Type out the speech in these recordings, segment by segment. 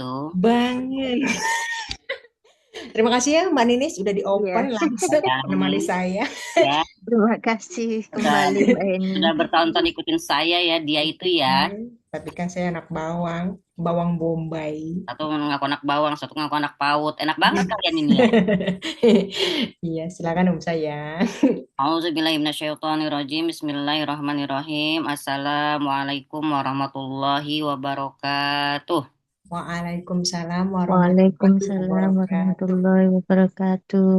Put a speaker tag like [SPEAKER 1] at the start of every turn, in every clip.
[SPEAKER 1] gitu.
[SPEAKER 2] Banget. Terima kasih ya Mbak Ninis sudah
[SPEAKER 1] Iya,
[SPEAKER 2] di-open langsung menemani
[SPEAKER 1] Dan
[SPEAKER 2] saya.
[SPEAKER 1] ya
[SPEAKER 2] Terima
[SPEAKER 1] kasih
[SPEAKER 2] sudah
[SPEAKER 1] kembali Mbak Eni.
[SPEAKER 2] sudah
[SPEAKER 1] bertahun-tahun ikutin saya ya, dia itu ya.
[SPEAKER 2] Tapi kan saya anak bawang, bawang bombay.
[SPEAKER 1] Satu ngaku anak bawang, satu ngaku anak PAUD. Enak banget kalian ini ya.
[SPEAKER 2] Iya, silakan Om saya.
[SPEAKER 1] Auzubillahiminasyaitonirrajim. Bismillahirrahmanirrahim. Assalamualaikum warahmatullahi wabarakatuh.
[SPEAKER 2] Waalaikumsalam warahmatullahi
[SPEAKER 1] Waalaikumsalam
[SPEAKER 2] wabarakatuh.
[SPEAKER 1] warahmatullahi wabarakatuh.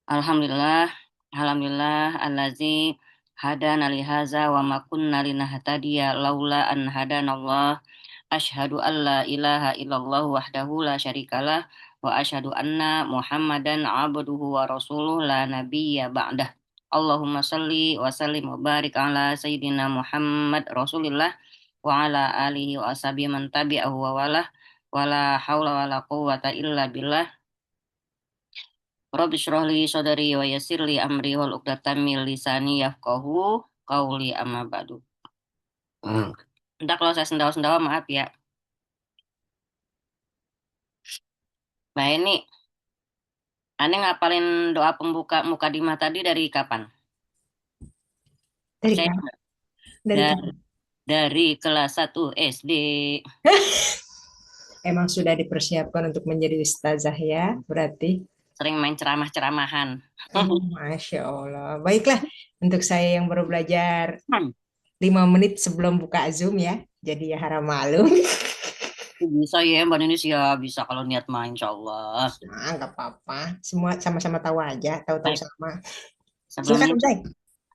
[SPEAKER 1] Alhamdulillah, alhamdulillah allazi hadana li hadza wa ma kunna linahtadiya laula an hadanallah. Asyhadu an la ilaha illallah wahdahu la syarikalah wa asyhadu anna Muhammadan abduhu wa rasuluh la nabiyya ba'dah. Allahumma salli wa sallim wa barik ala sayyidina Muhammad Rasulillah wa ala alihi wa ashabihi man tabi'ahu wa walah wa la haula wa la quwwata illa billah. Rabbi shrah li sadri wa yassir li amri wal 'uqdatam min lisani yafqahu qauli amma ba'du. Entah kalau saya sendawa-sendawa maaf ya. Nah ini, aneh ngapalin doa pembuka mukadimah tadi dari kapan?
[SPEAKER 2] Dari
[SPEAKER 1] Percaya
[SPEAKER 2] kapan?
[SPEAKER 1] nggak?
[SPEAKER 2] Dari
[SPEAKER 1] Da-
[SPEAKER 2] kapan?
[SPEAKER 1] dari kelas 1 SD.
[SPEAKER 2] Emang sudah dipersiapkan untuk menjadi ustazah ya, berarti.
[SPEAKER 1] Sering main ceramah-ceramahan.
[SPEAKER 2] Masya Allah. Baiklah, untuk saya yang baru belajar
[SPEAKER 1] Hmm,
[SPEAKER 2] 5 menit sebelum buka Zoom ya. Jadi ya haram malu.
[SPEAKER 1] bisa ya Mbak Ninis ya, bisa kalau niat main insya Allah.
[SPEAKER 2] Nah, nggak apa-apa. Semua sama-sama tahu aja, tahu-tahu
[SPEAKER 1] Baik,
[SPEAKER 2] sama. Silakan
[SPEAKER 1] sebelumnya
[SPEAKER 2] Om Zai.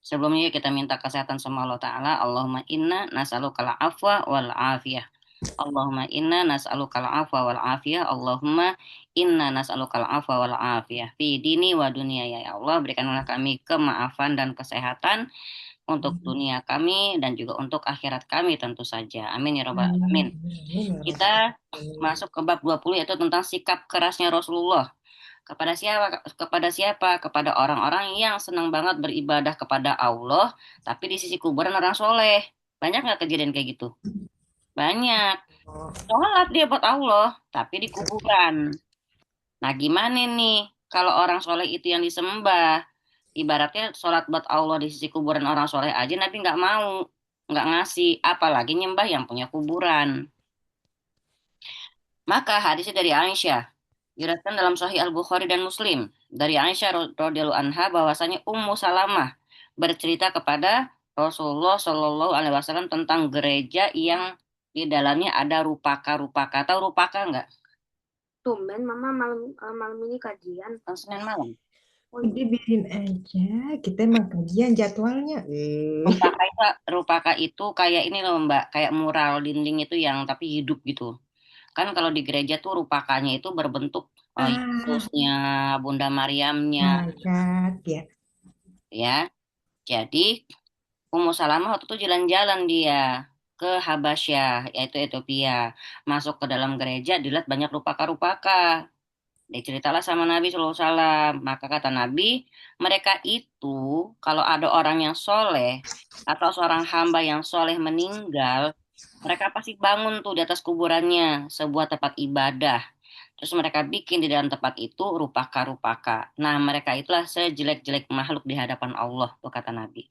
[SPEAKER 1] sebelumnya kita minta kesehatan sama Allah Ta'ala. Allahumma inna nas'alukal afwa wal afiyah. Allahumma inna nas'alukal afwa wal afiyah. Allahumma inna nas'alukal afwa wal afiyah. Fi dini wa dunia ya Allah. Berikanlah kami kemaafan dan kesehatan untuk dunia kami dan juga untuk akhirat kami tentu saja. Amin ya robbal alamin.
[SPEAKER 2] Amin. Amin ya
[SPEAKER 1] Kita
[SPEAKER 2] Rabbal alamin.
[SPEAKER 1] masuk ke bab 20 yaitu tentang sikap kerasnya Rasulullah. Kepada siapa? Kepada siapa? Kepada orang-orang yang senang banget beribadah kepada Allah, tapi di sisi kuburan orang soleh. Banyak nggak kejadian kayak gitu? Banyak.
[SPEAKER 2] Oh,
[SPEAKER 1] Sholat dia buat Allah, tapi di kuburan. Nah, gimana nih kalau orang soleh itu yang disembah? Ibaratnya sholat buat Allah di sisi kuburan orang soleh aja Nabi nggak mau, nggak ngasih, apalagi nyembah yang punya kuburan. Maka hadisnya dari Aisyah, diriwayatkan dalam Sahih Al-Bukhari dan Muslim. Dari Aisyah radhiyallahu anha bahwasanya Ummu Salamah bercerita kepada Rasulullah Shallallahu Alaihi Wasallam tentang gereja yang di dalamnya ada rupaka-rupaka. Tahu rupaka nggak?
[SPEAKER 3] Tumben Mama malam malam ini kajian.
[SPEAKER 1] Senin malam.
[SPEAKER 3] Oh iya.
[SPEAKER 2] udah biarin aja. Kita emang kajian jadwalnya.
[SPEAKER 1] Rupaka itu kayak ini loh Mbak, kayak mural dinding itu yang tapi hidup gitu. Kan kalau di gereja tuh rupakanya itu berbentuk
[SPEAKER 2] Ah,
[SPEAKER 1] Yesusnya, Bunda Maryamnya,
[SPEAKER 2] my God. Ya.
[SPEAKER 1] ya. Jadi Ummu Salamah waktu itu jalan-jalan dia ke Habasyah, yaitu Ethiopia. Masuk ke dalam gereja, dilihat banyak rupaka-rupaka. Diceritalah sama Nabi SAW. Maka kata Nabi, mereka itu kalau ada orang yang soleh atau seorang hamba yang soleh meninggal, mereka pasti bangun tuh di atas kuburannya, sebuah tempat ibadah. Terus mereka bikin di dalam tempat itu rupaka-rupaka. Nah, mereka itulah sejelek-jelek makhluk di hadapan Allah, tuh kata Nabi.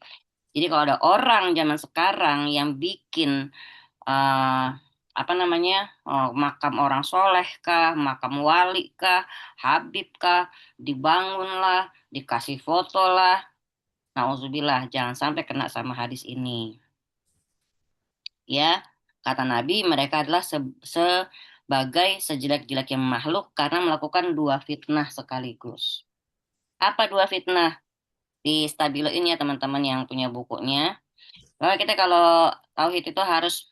[SPEAKER 1] Jadi kalau ada orang zaman sekarang yang bikin eh, apa namanya makam orang soleh kah, makam wali kah, habib kah, dibangunlah, dikasih foto lah. Nauzubillah, jangan sampai kena sama hadis ini. Ya, kata Nabi, mereka adalah sebagai sejelek-jeleknya makhluk karena melakukan dua fitnah sekaligus. Apa dua fitnah? Di Stabilo ini ya teman-teman yang punya bukunya. Bahwa kita kalau tauhid itu harus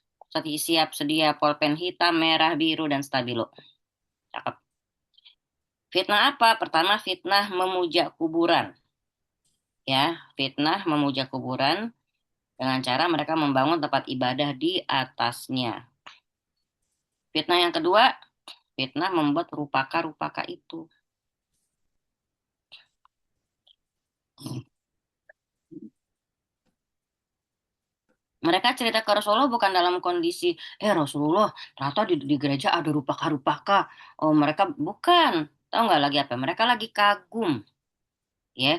[SPEAKER 1] siap sedia pulpen hitam, merah, biru, dan stabilo. Cakep. Fitnah apa? Pertama, fitnah memuja kuburan. Ya, fitnah memuja kuburan dengan cara mereka membangun tempat ibadah di atasnya. Fitnah yang kedua, fitnah membuat rupaka-rupaka itu. Mereka cerita ke Rasulullah bukan dalam kondisi, Rasulullah, ternyata di gereja ada rupaka-rupaka. Oh mereka bukan. Tahu nggak lagi apa? Mereka lagi kagum, ya.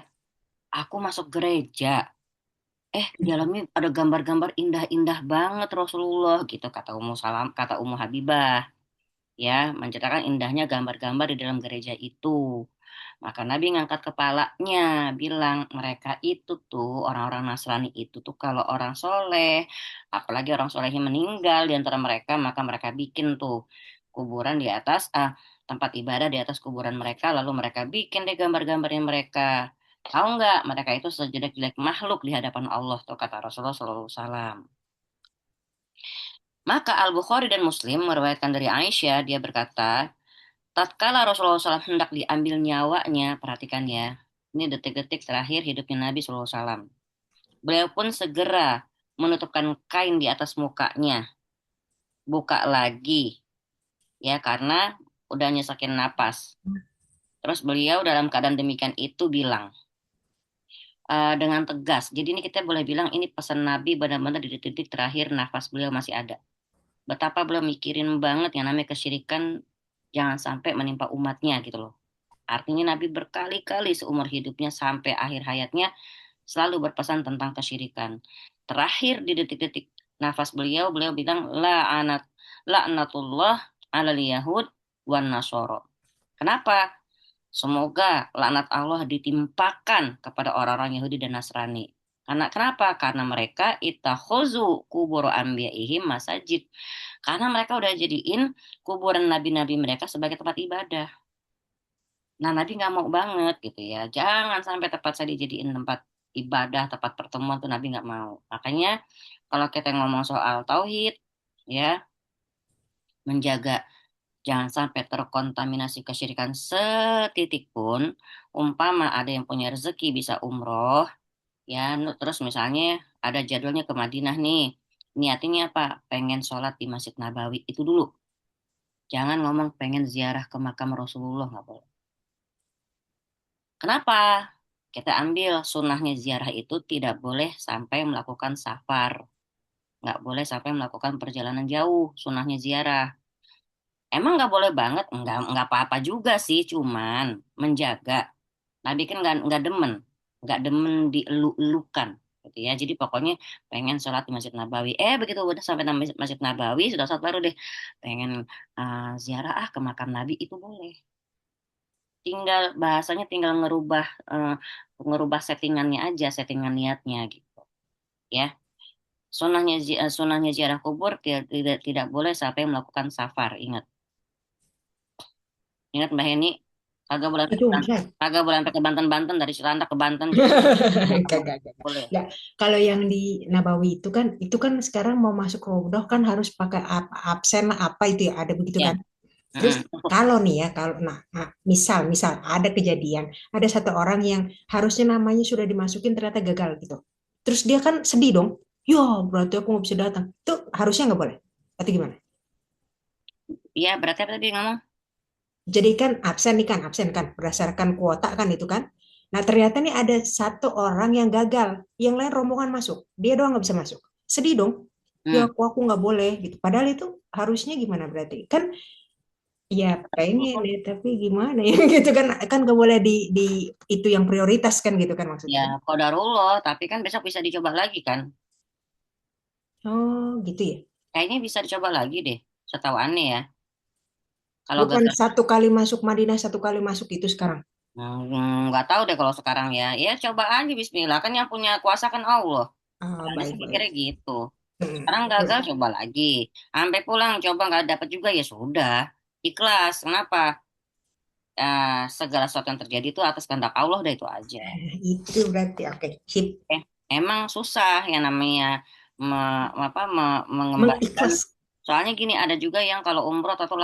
[SPEAKER 1] Aku masuk gereja, di dalamnya ada gambar-gambar indah-indah banget Rasulullah gitu kata Ummu Salam, kata Ummu Habibah, ya, menceritakan indahnya gambar-gambar di dalam gereja itu. Maka Nabi ngangkat kepalanya, bilang mereka itu tuh orang-orang Nasrani itu tuh kalau orang soleh, apalagi orang solehnya meninggal di antara mereka, maka mereka bikin tuh kuburan di atas, tempat ibadah di atas kuburan mereka, lalu mereka bikin deh gambar-gambarnya mereka. Tahu nggak, mereka itu sejelek-jelek makhluk di hadapan Allah tuh kata Rasulullah SAW. Maka Al-Bukhari dan Muslim meriwayatkan dari Aisyah, dia berkata, tatkala Rasulullah SAW hendak diambil nyawanya, perhatikan ya, ini detik-detik terakhir hidupnya Nabi SAW. Beliau pun segera menutupkan kain di atas mukanya, buka lagi, ya karena udah nyesakin napas. Terus beliau dalam keadaan demikian itu bilang dengan tegas. Jadi ini kita boleh bilang ini pesan Nabi benar-benar di detik-detik terakhir nafas beliau masih ada. Betapa beliau mikirin banget yang namanya kesyirikan jangan sampai menimpa umatnya gitu loh. Artinya Nabi berkali-kali seumur hidupnya sampai akhir hayatnya selalu berpesan tentang kesyirikan. Terakhir di detik-detik nafas beliau, beliau bilang la'natullah 'alal yahud wan nasoro. Kenapa? Semoga laknat Allah ditimpakan kepada orang-orang Yahudi dan Nasrani. Karena kenapa? Karena mereka itakhuzu kubur anbiya'ihim masajid. Karena mereka udah jadiin kuburan nabi-nabi mereka sebagai tempat ibadah. Nah, Nabi nggak mau banget gitu ya. Jangan sampai tempat saya dijadiin tempat ibadah, tempat pertemuan tuh Nabi nggak mau. Makanya kalau kita ngomong soal tauhid, ya menjaga jangan sampai terkontaminasi kesyirikan setitik pun. Umpama ada yang punya rezeki bisa umroh, ya terus misalnya ada jadwalnya ke Madinah nih. Niatnya apa? Pengen sholat di Masjid Nabawi itu dulu. Jangan ngomong pengen ziarah ke makam Rasulullah nggak boleh. Kenapa? Kita ambil sunnahnya ziarah itu tidak boleh sampai melakukan safar. Nggak boleh sampai melakukan perjalanan jauh, sunnahnya ziarah. Emang nggak boleh banget? Nggak apa-apa juga sih, cuman menjaga. Nabi kan nggak demen dielu-elukan. Gitu ya. Jadi pokoknya pengen sholat di Masjid Nabawi. Begitu udah sampai di Masjid Nabawi, sudah sholat baru deh. Pengen ziarah ke makam Nabi, itu boleh. Tinggal bahasanya tinggal eh, ngerubah settingannya aja, settingan niatnya gitu ya. Sunahnya ziarah kubur tidak boleh sampai melakukan safar. Ingat, ingat Mbak Heni, kagak boleh sampai
[SPEAKER 2] Itu Ustaz.
[SPEAKER 1] kagak boleh sampai ke Banten-Banten, dari Cilandak ke Banten juga
[SPEAKER 2] Enggak, enggak, enggak.
[SPEAKER 1] boleh.
[SPEAKER 2] Enggak. Kalau yang di Nabawi itu kan sekarang mau masuk ke Ramadan kan harus pakai absen lah apa itu ya, ada begitu
[SPEAKER 1] Ya.
[SPEAKER 2] kan. Terus
[SPEAKER 1] Mm-mm.
[SPEAKER 2] kalau nih ya, kalau misal ada kejadian, ada satu orang yang harusnya namanya sudah dimasukin ternyata gagal gitu. Terus dia kan sedih dong. Ya, berarti aku nggak bisa datang. Itu harusnya nggak boleh. Atau gimana?
[SPEAKER 1] Iya, berarti apa tadi ngomong?
[SPEAKER 2] Jadi kan absen nih kan, absen kan berdasarkan kuota kan itu kan. Nah, ternyata nih ada satu orang yang gagal, yang lain rombongan masuk. Dia doang nggak bisa masuk. Sedih dong. Ya,
[SPEAKER 1] Hmm.
[SPEAKER 2] aku nggak boleh gitu. Padahal itu harusnya gimana berarti? Kan ya pengen ya, tapi gimana ya gitu kan gak boleh di itu yang prioritas kan gitu kan maksudnya
[SPEAKER 1] Ya,
[SPEAKER 2] kan.
[SPEAKER 1] qadarullah, tapi kan besok bisa dicoba lagi kan?
[SPEAKER 2] Oh, gitu ya.
[SPEAKER 1] Kayaknya bisa dicoba lagi deh, setahu aneh ya. Kalau
[SPEAKER 2] Bukan
[SPEAKER 1] gagal,
[SPEAKER 2] satu kali masuk Madinah, satu kali masuk itu sekarang.
[SPEAKER 1] nggak tahu deh kalau sekarang ya. Ya coba aja Bismillah, kan yang punya kuasa kan Allah.
[SPEAKER 2] Ah,
[SPEAKER 1] Soalnya sih
[SPEAKER 2] baik-baik.
[SPEAKER 1] pikirnya gitu.
[SPEAKER 2] Hmm.
[SPEAKER 1] Sekarang gagal coba lagi. Sampai pulang coba nggak dapat juga ya sudah. Ikhlas. Kenapa? Segala sesuatu yang terjadi itu atas kehendak Allah dah itu aja.
[SPEAKER 2] Itu berarti oke, sip.
[SPEAKER 1] Eh, emang susah yang namanya mengembalikan.
[SPEAKER 2] Mengikhlas.
[SPEAKER 1] Soalnya gini ada juga yang kalau umroh atau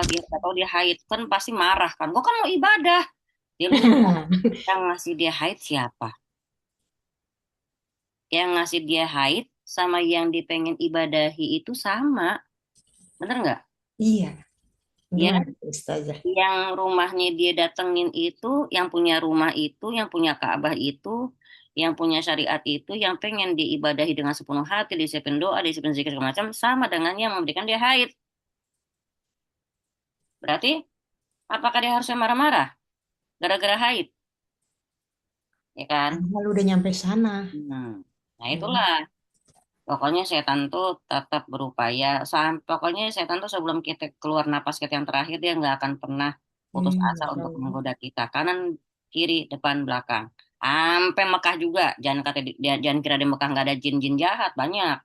[SPEAKER 1] dia haid kan pasti marah kan. Gue kan mau ibadah. Dia lupa yang ngasih dia haid siapa? Yang ngasih dia haid sama yang dipengen ibadahi itu sama. Bener nggak?
[SPEAKER 2] Iya,
[SPEAKER 1] Ya,
[SPEAKER 2] gimana Ustazah?
[SPEAKER 1] yang rumahnya dia datengin itu, yang punya rumah itu, yang punya Ka'bah itu, Yang punya syariat itu yang pengen diibadahi dengan sepenuh hati, disiplin doa, disiplin zikir segala macam, sama dengan yang memberikan dia haid. Berarti apakah dia harusnya marah-marah gara-gara haid? Ya kan?
[SPEAKER 2] Padahal udah nyampe sana.
[SPEAKER 1] Hmm. Nah
[SPEAKER 2] Hmm.
[SPEAKER 1] itulah. Pokoknya setan tuh tetap berupaya. Pokoknya setan tuh sebelum kita keluar napas kita yang terakhir, dia nggak akan pernah putus asa
[SPEAKER 2] Masya
[SPEAKER 1] untuk
[SPEAKER 2] Allah.
[SPEAKER 1] menggoda kita. Kanan, kiri, depan, belakang. Sampai Mekah juga. Jangan kata jangan kira di Mekah nggak ada jin-jin jahat. Banyak.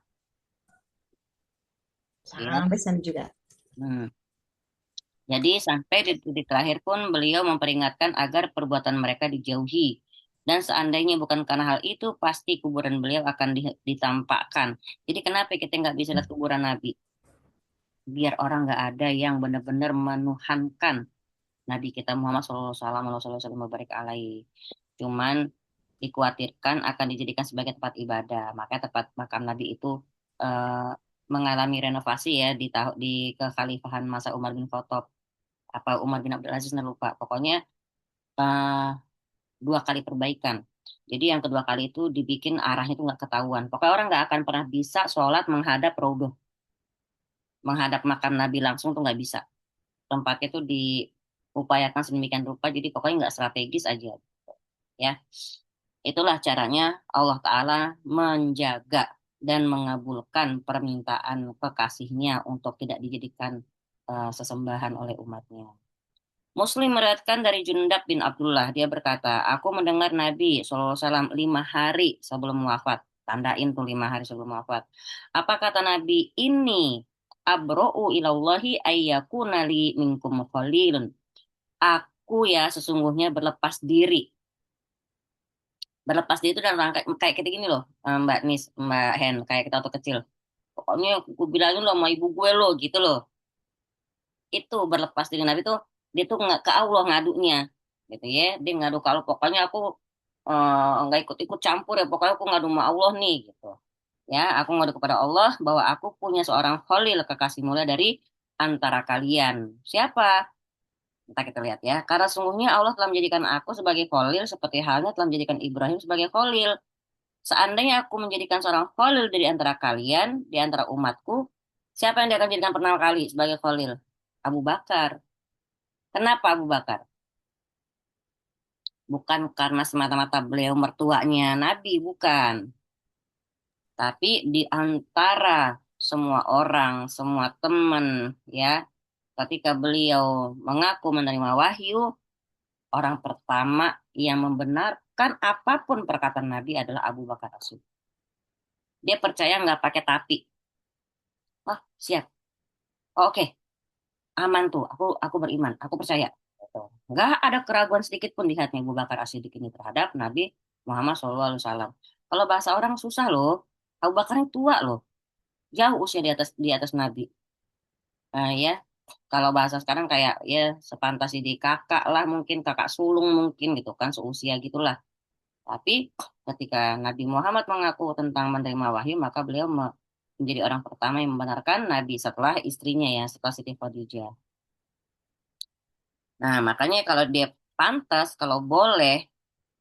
[SPEAKER 1] Ya.
[SPEAKER 2] Sampai sana juga.
[SPEAKER 1] Hmm. Jadi sampai di titik terakhir pun beliau memperingatkan agar perbuatan mereka dijauhi. Dan seandainya bukan karena hal itu, pasti kuburan beliau akan ditampakkan. Jadi kenapa kita nggak bisa lihat kuburan Nabi? Biar orang nggak ada yang benar-benar menuhankan Nabi kita Muhammad SAW Barik alaihi. Cuman dikhawatirkan akan dijadikan sebagai tempat ibadah. Makanya tempat makam Nabi itu eh, mengalami renovasi ya di kekhalifahan masa Umar bin Khattab, apa Umar bin Abdul Aziz, nah lupa. Pokoknya eh, dua kali perbaikan. Jadi yang kedua kali itu dibikin arahnya itu nggak ketahuan. Pokoknya orang nggak akan pernah bisa sholat menghadap Raudhah, menghadap makam Nabi langsung tuh nggak bisa. Tempatnya tuh diupayakan sedemikian rupa, jadi pokoknya nggak strategis aja ya. Itulah caranya Allah Ta'ala menjaga dan mengabulkan permintaan kekasihnya untuk tidak dijadikan sesembahan oleh umatnya. Muslim meriwayatkan dari Jundab bin Abdullah, dia berkata, aku mendengar Nabi SAW 5 hari sebelum wafat. Tandain tuh 5 hari sebelum wafat. Apa kata Nabi? Ini abro'u ilallahi ayyakuna li minkum khalilun. Aku ya sesungguhnya berlepas diri. Berlepas diri itu dalam rangka kayak kita gini loh, Mbak Nis, Mbak Hen, kayak kita waktu kecil. Pokoknya aku bilangin lo sama ibu gue lo gitu loh. Itu berlepas diri Nabi tuh, dia tuh nggak ke Allah ngadunya gitu ya. Dia ngadu kalau pokoknya aku nggak ikut-ikut campur ya, pokoknya aku ngadu sama Allah nih gitu. Ya, aku ngadu kepada Allah bahwa aku punya seorang khalil kekasih mulia dari antara kalian. Siapa? Kita kita lihat ya. Karena sungguhnya Allah telah menjadikan aku sebagai khalil seperti halnya telah menjadikan Ibrahim sebagai khalil. Seandainya aku menjadikan seorang khalil dari antara kalian, di antara umatku, siapa yang dia akan jadikan pertama kali sebagai khalil? Abu Bakar. Kenapa Abu Bakar? Bukan karena semata-mata beliau mertuanya Nabi, bukan. Tapi di antara semua orang, semua teman, ya, ketika beliau mengaku menerima wahyu, orang pertama yang membenarkan apapun perkataan Nabi adalah Abu Bakar As-Siddiq. Dia percaya nggak pakai tapi. Oh, siap. Oh, oke, aman tuh. Aku beriman, aku percaya. Gitu. Nggak ada keraguan sedikit pun di hati Abu Bakar As-Siddiq ini terhadap Nabi Muhammad SAW. Kalau bahasa orang susah loh. Abu Bakar ini tua loh, jauh usia di atas Nabi. Nah, ya, kalau bahasa sekarang kayak ya sepantas di kakak lah, mungkin kakak sulung mungkin gitu kan, seusia gitulah. Tapi ketika Nabi Muhammad mengaku tentang menerima wahyu, maka beliau menjadi orang pertama yang membenarkan Nabi setelah istrinya ya, setelah Siti Khadijah. Nah, makanya kalau dia pantas, kalau boleh,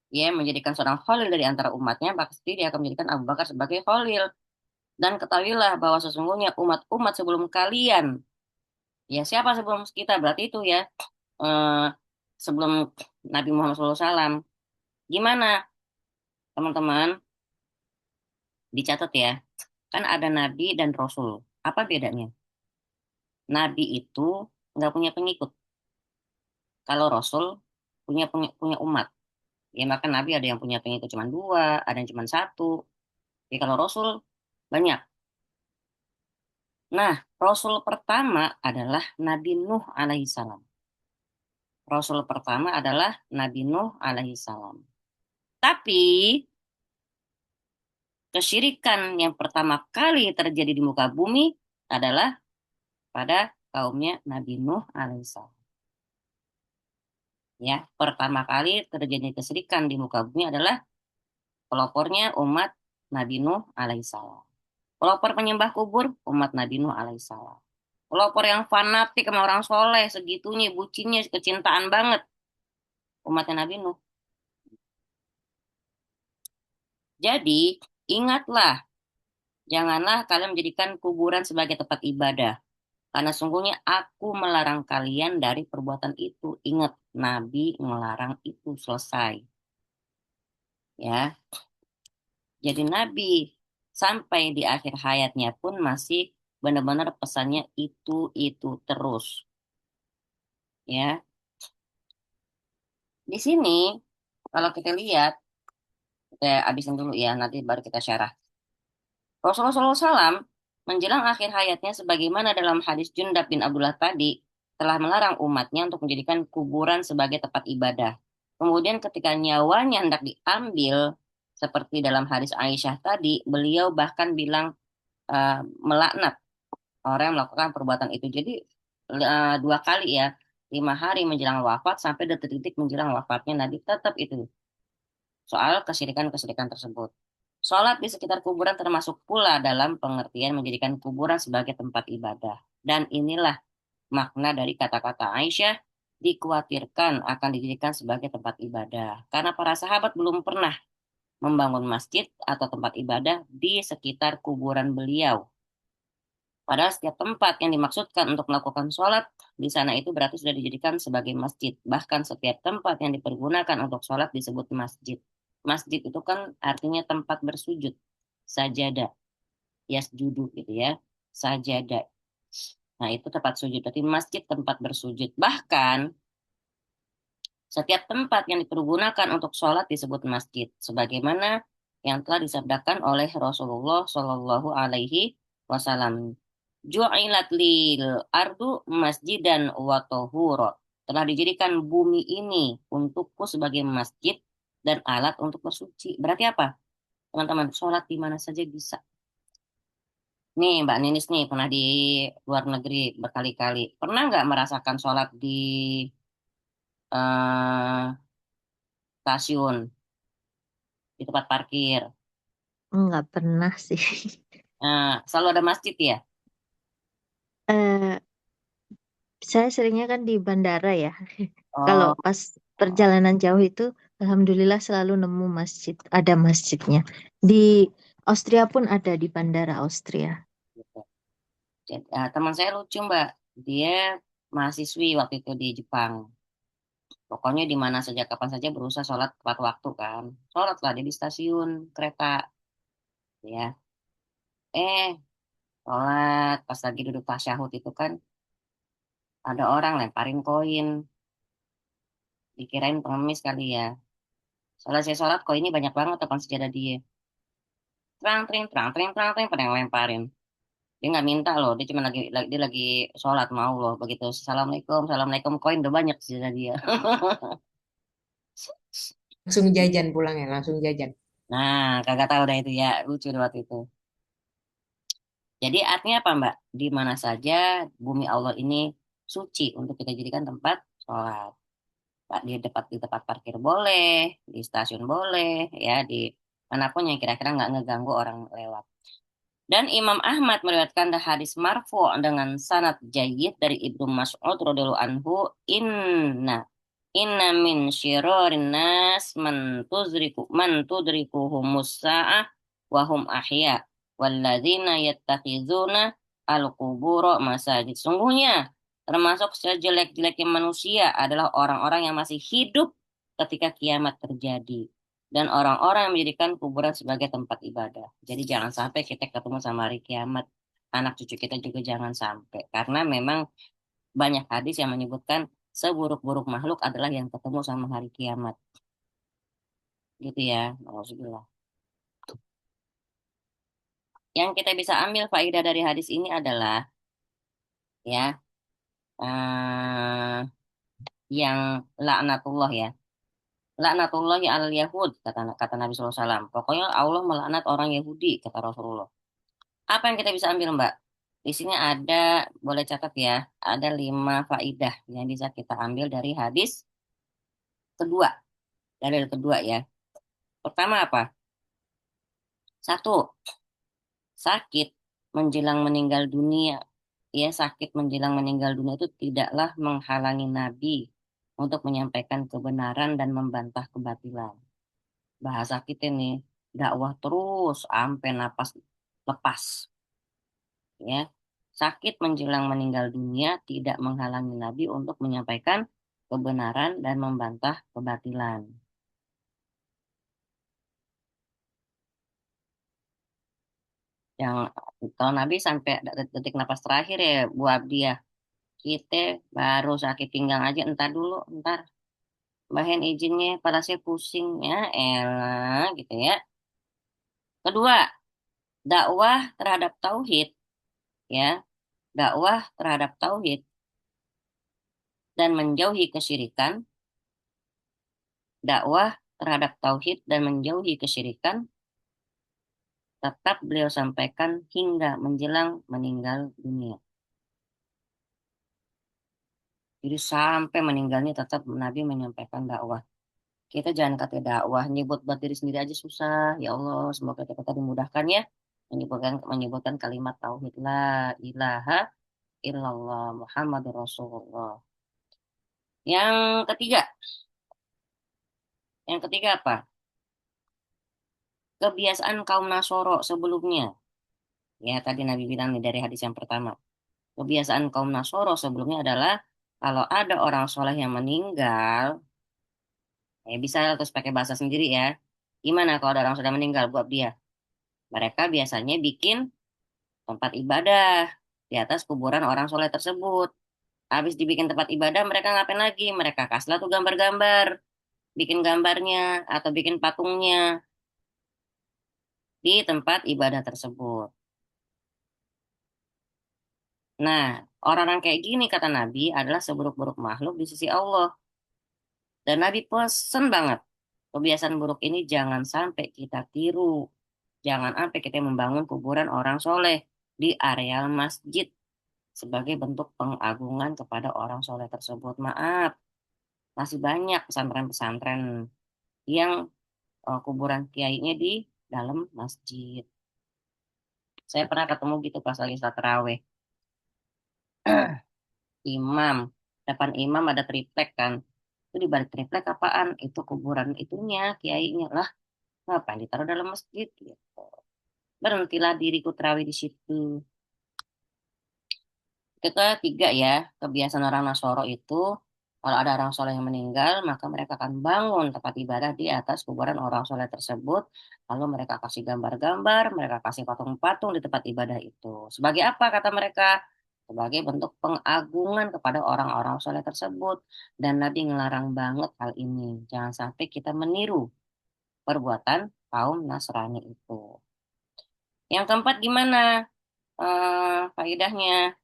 [SPEAKER 1] ya menjadikan seorang khalil dari antara umatnya, pasti dia akan menjadikan Abu Bakar sebagai khalil. Dan ketahuilah bahwa sesungguhnya umat-umat sebelum kalian, ya siapa sebelum kita, berarti itu ya, eh, sebelum Nabi Muhammad SAW. Gimana, teman-teman? Dicatat ya, kan ada Nabi dan Rasul. Apa bedanya? Nabi itu nggak punya pengikut. Kalau Rasul punya umat. Ya maka Nabi ada yang punya pengikut cuma dua, ada yang cuma satu. Tapi kalau Rasul banyak. Nah, Rasul pertama adalah Nabi Nuh alaihissalam. Rasul pertama adalah Nabi Nuh alaihissalam. Tapi kesyirikan yang pertama kali terjadi di muka bumi adalah pada kaumnya Nabi Nuh alaihissalam. Ya, pertama kali terjadi kesyirikan di muka bumi adalah pelopornya umat Nabi Nuh alaihissalam. Pelopor penyembah kubur umat Nabi Nuh alaihissalam. Pelopor yang fanatik sama orang soleh segitunya bucinnya kecintaan banget umatnya Nabi Nuh. Jadi, ingatlah, janganlah kalian menjadikan kuburan sebagai tempat ibadah. Karena sungguhnya aku melarang kalian dari perbuatan itu. Ingat, Nabi melarang itu selesai. Ya, jadi Nabi sampai di akhir hayatnya pun masih benar-benar pesannya itu terus. Ya, di sini kalau kita lihat, kita habisin dulu ya, nanti baru kita syarah. Rasulullah SAW menjelang akhir hayatnya sebagaimana dalam hadis Jundab bin Abdullah tadi telah melarang umatnya untuk menjadikan kuburan sebagai tempat ibadah. Kemudian ketika nyawanya hendak diambil seperti dalam hadis Aisyah tadi, beliau bahkan bilang melaknat orang yang melakukan perbuatan itu. Jadi dua kali ya, 5 hari menjelang wafat sampai detik-detik menjelang wafatnya Nabi tetap itu soal kesyirikan-kesyirikan tersebut. Sholat di sekitar kuburan termasuk pula dalam pengertian menjadikan kuburan sebagai tempat ibadah. Dan inilah makna dari kata-kata Aisyah dikhawatirkan akan dijadikan sebagai tempat ibadah. Karena para sahabat belum pernah membangun masjid atau tempat ibadah di sekitar kuburan beliau. Padahal setiap tempat yang dimaksudkan untuk melakukan sholat di sana itu berarti sudah dijadikan sebagai masjid. Bahkan setiap tempat yang dipergunakan untuk sholat disebut masjid. Masjid itu kan artinya tempat bersujud. Sajadah, yasjudu gitu ya. Sajadah. Nah itu tempat sujud. Berarti masjid tempat bersujud. Bahkan setiap tempat yang dipergunakan untuk sholat disebut masjid. Sebagaimana yang telah disabdakan oleh Rasulullah Shallallahu Alaihi Wasallam. Ju'ilat lil ardu masjidan wa tahura. Telah dijadikan bumi ini untukku sebagai masjid dan alat untuk bersuci. Berarti apa? Teman-teman, sholat di mana saja bisa. Nih, Mbak Ninis nih pernah di luar negeri berkali-kali. Pernah nggak merasakan sholat di eh, stasiun, di tempat parkir?
[SPEAKER 4] Nggak pernah sih.
[SPEAKER 1] Selalu ada masjid ya?
[SPEAKER 4] Eh, saya seringnya kan di bandara ya. Kalau
[SPEAKER 1] Oh,
[SPEAKER 4] pas perjalanan jauh itu, alhamdulillah selalu nemu masjid, ada masjidnya. Di Austria pun ada di bandara Austria.
[SPEAKER 1] gitu. Jadi, teman saya lucu, Mbak. Dia mahasiswi waktu itu di Jepang. Pokoknya di mana saja, kapan saja berusaha sholat tepat waktu kan. Sholat lah dia di stasiun kereta, ya. Eh, sholat pas lagi duduk tasyahud itu kan ada orang lemparin koin, dikirain pengemis kali ya. Soalnya saya sholat koinnya banyak banget depan sejadah dia. Terang, tring, terang, tring, terang, tring, pada yang lemparin. Dia nggak minta loh, dia cuma dia lagi sholat mau loh. Begitu, assalamualaikum, assalamualaikum, koin udah banyak di sejadah dia.
[SPEAKER 2] Langsung jajan pulang ya, langsung jajan.
[SPEAKER 1] Nah, kagak tahu dah itu ya, lucu deh waktu itu. Jadi artinya apa Mbak? Di mana saja bumi Allah ini suci untuk kita jadikan tempat sholat. Pak, di tempat parkir boleh, di stasiun boleh, ya di manapun yang kira-kira nggak ngeganggu orang lewat. Dan Imam Ahmad meriwayatkan hadis marfu dengan sanad jayyid dari Ibnu Mas'ud radhiyallahu anhu, inna inna min syirarin nas man tudrikuhumus sa'ah wa hum ahya walladzina yattakhizuna al-qubura masajid. Sungguhnya termasuk sejelek-jeleknya manusia adalah orang-orang yang masih hidup ketika kiamat terjadi dan orang-orang yang menjadikan kuburan sebagai tempat ibadah. Jadi jangan sampai kita ketemu sama hari kiamat. Anak cucu kita juga jangan sampai. Karena memang banyak hadis yang menyebutkan seburuk-buruk makhluk adalah yang ketemu sama hari kiamat. Gitu ya. Alhamdulillah. Yang kita bisa ambil faedah dari hadis ini adalah ya eh, yang laknatullah ya. Laknatullahi alal Yahud, kata Nabi SAW. Pokoknya Allah melaknat orang Yahudi, kata Rasulullah. Apa yang kita bisa ambil, Mbak? Di sini ada, boleh catat ya, ada 5 faidah yang bisa kita ambil dari hadis kedua. Dalil kedua ya. Pertama apa? Satu, sakit menjelang meninggal dunia. Ya, sakit menjelang meninggal dunia itu tidaklah menghalangi Nabi untuk menyampaikan kebenaran dan membantah kebatilan. Bahasa kita nih. dakwah terus sampai napas lepas, ya. Sakit menjelang meninggal dunia tidak menghalangi Nabi untuk menyampaikan kebenaran dan membantah kebatilan. Yang kalau Nabi sampai detik napas terakhir ya buat dia, kita baru sakit pinggang aja entar dulu, entar bahan izinnya pada saya pusing ya elah gitu ya. Kedua, dakwah terhadap tauhid, ya, dakwah terhadap tauhid dan menjauhi kesyirikan, dakwah terhadap tauhid dan menjauhi kesyirikan tetap beliau sampaikan hingga menjelang meninggal dunia. Jadi sampai meninggalnya tetap Nabi menyampaikan dakwah. Kita jangan kata dakwah, nyebut buat diri sendiri aja susah. Ya Allah, semoga kita dimudahkan ya. Menyebutkan kalimat tauhid la ilaha illallah Muhammadur Rasulullah. Yang ketiga, yang ketiga apa? Kebiasaan kaum Nasoro sebelumnya. Ya, tadi Nabi bilang nih dari hadis yang pertama. Kebiasaan kaum Nasoro sebelumnya adalah kalau ada orang soleh yang meninggal, bisa terus pakai bahasa sendiri ya. Gimana kalau ada orang sudah meninggal buat dia? Mereka biasanya bikin tempat ibadah di atas kuburan orang soleh tersebut. Habis dibikin tempat ibadah, mereka ngapain lagi? Mereka kasih tuh gambar-gambar, bikin gambarnya atau bikin patungnya di tempat ibadah tersebut. Nah, orang-orang kayak gini kata Nabi adalah seburuk-buruk makhluk di sisi Allah. Dan Nabi pesen banget, kebiasaan buruk ini jangan sampai kita tiru. Jangan sampai kita membangun kuburan orang soleh di areal masjid sebagai bentuk pengagungan kepada orang soleh tersebut. Maaf, masih banyak pesantren-pesantren yang kuburan kiainya di dalam masjid. Saya pernah ketemu gitu pas lagi salat tarawih. Imam, depan imam ada triplek kan. Itu di balik triplek apaan? Itu kuburan itunya, kiainya lah. Ngapain ditaruh dalam masjid gitu. Berhentilah diriku tarawih di situ. Ketiga ya, kebiasaan orang Nasoro itu kalau ada orang soleh yang meninggal, maka mereka akan bangun tempat ibadah di atas kuburan orang soleh tersebut. Lalu mereka kasih gambar-gambar, mereka kasih patung-patung di tempat ibadah itu. Sebagai apa kata mereka? Sebagai bentuk pengagungan kepada orang-orang soleh tersebut. Dan Nabi ngelarang banget hal ini. Jangan sampai kita meniru perbuatan kaum Nasrani itu. Yang keempat gimana faedahnya?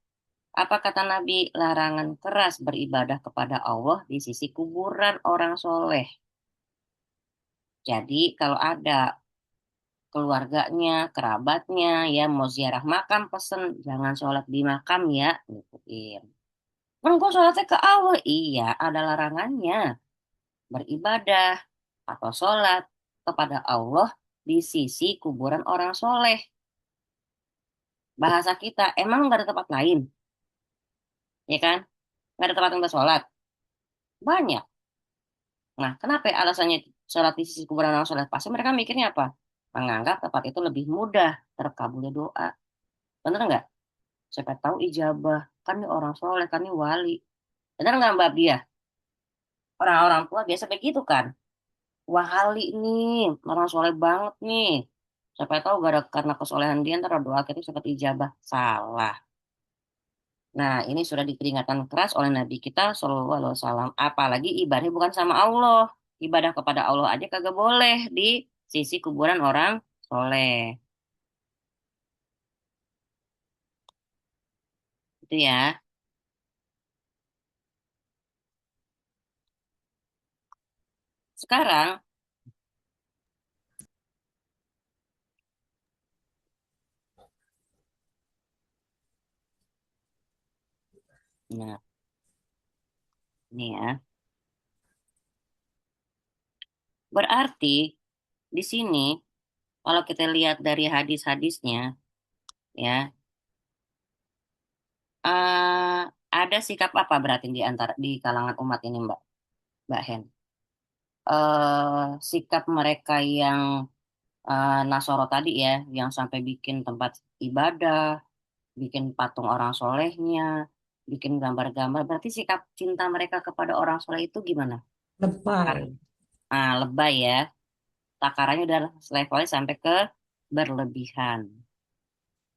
[SPEAKER 1] Apa kata Nabi? Larangan keras beribadah kepada Allah di sisi kuburan orang soleh. Jadi kalau ada keluarganya, kerabatnya, ya mau ziarah makam, pesen jangan sholat di makam ya, ngikutin. Kan kok sholatnya ke Allah? Iya, ada larangannya. Beribadah atau sholat kepada Allah di sisi kuburan orang soleh. Bahasa kita, emang nggak ada tempat lain? Ya kan? Nggak ada tempat untuk sholat? Banyak. Nah, kenapa ya alasannya sholat di sisi kuburan orang sholat? Pasti mereka mikirnya apa? Menganggap tempat itu lebih mudah terkabulnya doa. Bener nggak? Siapa tahu ijabah. Kan ini orang soleh, kan ini wali. Bener nggak Mbak Bia? Orang-orang tua biasa begitu kan? Wali nih, orang soleh banget nih. Siapa tahu gara karena kesolehan dia ntar doa kita cepat ijabah. Salah. Nah, ini sudah diperingatkan keras oleh Nabi kita Shallallahu Alaihi Wasallam. Apalagi ibadahnya bukan sama Allah. Ibadah kepada Allah aja kagak boleh di sisi kuburan orang soleh. Itu ya. Sekarang, nah, ini ya. Berarti di sini kalau kita lihat dari hadis-hadisnya, ya, eh, ada sikap apa berarti di antara di kalangan umat ini, Mbak Hen? Sikap mereka yang Nasoro tadi ya, yang sampai bikin tempat ibadah, bikin patung orang solehnya, bikin gambar-gambar. Berarti sikap cinta mereka kepada orang soleh itu gimana?
[SPEAKER 2] Lebay.
[SPEAKER 1] Lebay ya. Takarannya udah levelnya sampai ke berlebihan.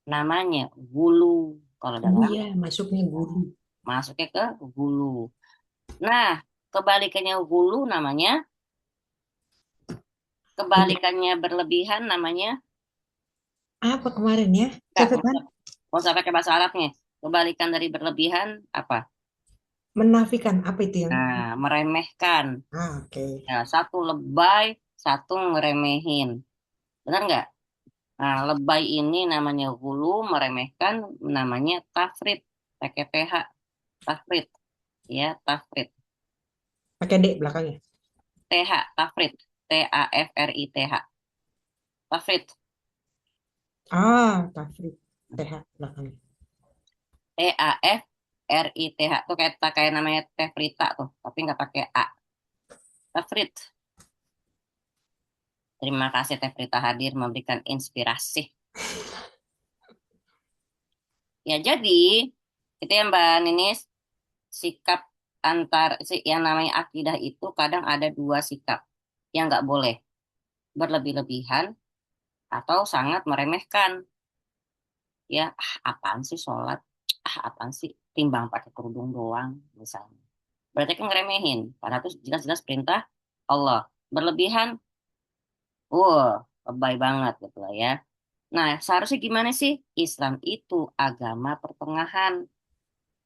[SPEAKER 1] Namanya gulu. Kalau
[SPEAKER 2] Oh
[SPEAKER 1] dalam
[SPEAKER 2] ya, masuknya guru.
[SPEAKER 1] masuknya ke gulu. Nah, kebalikannya gulu namanya, kebalikannya berlebihan namanya,
[SPEAKER 2] Apa kemarin ya?
[SPEAKER 1] enggak,
[SPEAKER 2] Catatan
[SPEAKER 1] mau sampai ke bahasa Arabnya. Kebalikan dari berlebihan apa?
[SPEAKER 2] menafikan apa itu yang?
[SPEAKER 1] Meremehkan.
[SPEAKER 2] Oke.
[SPEAKER 1] Ya, satu lebay, satu ngeremehin. Benar nggak? Nah, lebay ini namanya hulu, meremehkan namanya tafrid. Pakai TH, tafrid. Ya, tafrid.
[SPEAKER 2] Pakai D belakangnya.
[SPEAKER 1] TH, tafrid. TAFRITH. Tafrid.
[SPEAKER 2] Tafrid. TH belakangnya.
[SPEAKER 1] TAFRITH. Tuh kayak namanya Teh Frita tuh, tapi nggak pakai A. Tafrid. Terima kasih Teh Frita hadir memberikan inspirasi. Ya, jadi itu ya Mbak Ninis, sikap yang namanya akidah itu kadang ada dua sikap yang nggak boleh berlebih-lebihan atau sangat meremehkan. Ya, apaan sih sholat? Apaan sih timbang pakai kerudung doang misalnya. Berarti kan ngeremehin. Padahal itu jelas-jelas perintah Allah. Berlebihan, lebay banget gitu lah ya. Nah, seharusnya gimana sih? Islam itu agama pertengahan,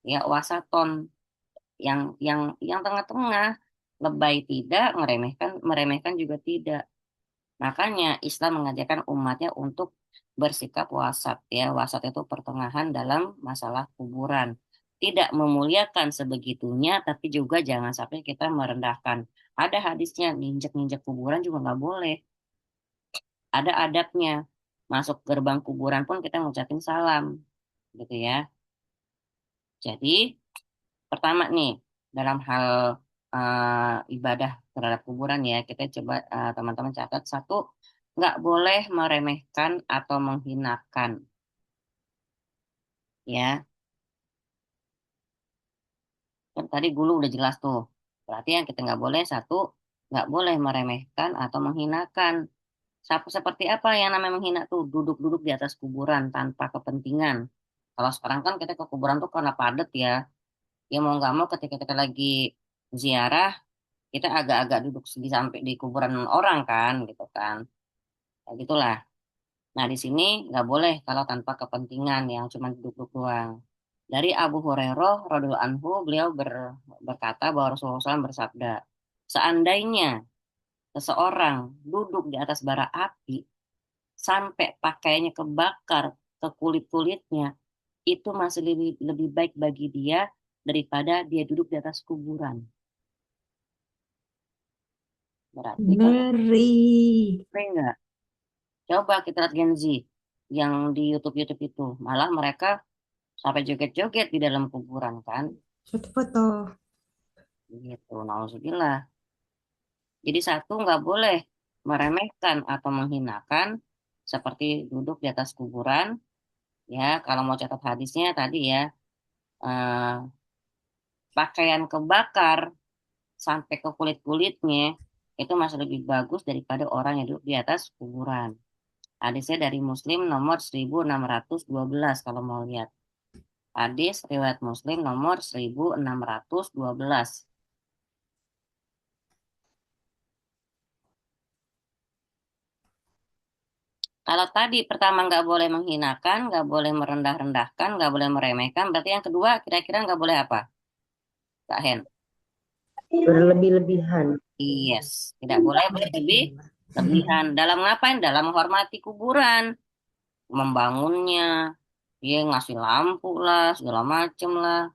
[SPEAKER 1] ya wasaton, yang tengah-tengah, lebay tidak, meremehkan juga tidak. Makanya Islam mengajarkan umatnya untuk bersikap wasat, ya wasat itu pertengahan dalam masalah kuburan, tidak memuliakan sebegitunya tapi juga jangan sampai kita merendahkan. Ada hadisnya, nginjek-nginjek kuburan juga nggak boleh, ada adabnya. Masuk gerbang kuburan pun kita ngucapin salam gitu ya. Jadi pertama nih, dalam hal ibadah terhadap kuburan ya, kita coba teman-teman catat satu, nggak boleh meremehkan atau menghinakan, ya. Kan tadi dulu udah jelas tuh. Berarti yang kita nggak boleh satu, nggak boleh meremehkan atau menghinakan. Seperti apa yang namanya menghina tuh? Duduk-duduk di atas kuburan tanpa kepentingan. Kalau sekarang kan kita ke kuburan tuh karena padat ya. Ya mau nggak mau ketika kita lagi ziarah, kita agak-agak duduk di sampai di kuburan orang kan gitu kan, kayak gitulah. Nah di sini nggak boleh kalau tanpa kepentingan yang cuma duduk-duduk doang. Dari Abu Hurairah radhiallahu anhu, beliau berkata bahwa Rasulullah SAW bersabda, seandainya seseorang duduk di atas bara api sampai pakaiannya kebakar ke kulit-kulitnya, itu masih lebih lebih baik bagi dia daripada dia duduk di atas kuburan. Berarti kan
[SPEAKER 2] Ngeri.
[SPEAKER 1] enggak. Coba kita lihat Gen Z yang di YouTube-YouTube itu. Malah mereka sampai joget-joget di dalam kuburan kan.
[SPEAKER 2] Foto-foto.
[SPEAKER 1] Gitu, nauzubillah. Jadi satu nggak boleh meremehkan atau menghinakan seperti duduk di atas kuburan. Ya, kalau mau catat hadisnya tadi ya, eh, pakaian kebakar sampai ke kulit-kulitnya itu masih lebih bagus daripada orang yang duduk di atas kuburan. Hadisnya dari Muslim nomor 1612 kalau mau lihat. Hadis riwayat Muslim nomor 1612. Kalau tadi pertama nggak boleh menghinakan, nggak boleh merendah-rendahkan, nggak boleh meremehkan, berarti yang kedua kira-kira nggak boleh apa? Kak Hen?
[SPEAKER 4] Berlebih-lebihan.
[SPEAKER 1] Yes, tidak boleh berlebih-lebihan. Dalam ngapain? Dalam menghormati kuburan, membangunnya, dia ngasih lampu lah, segala macem lah.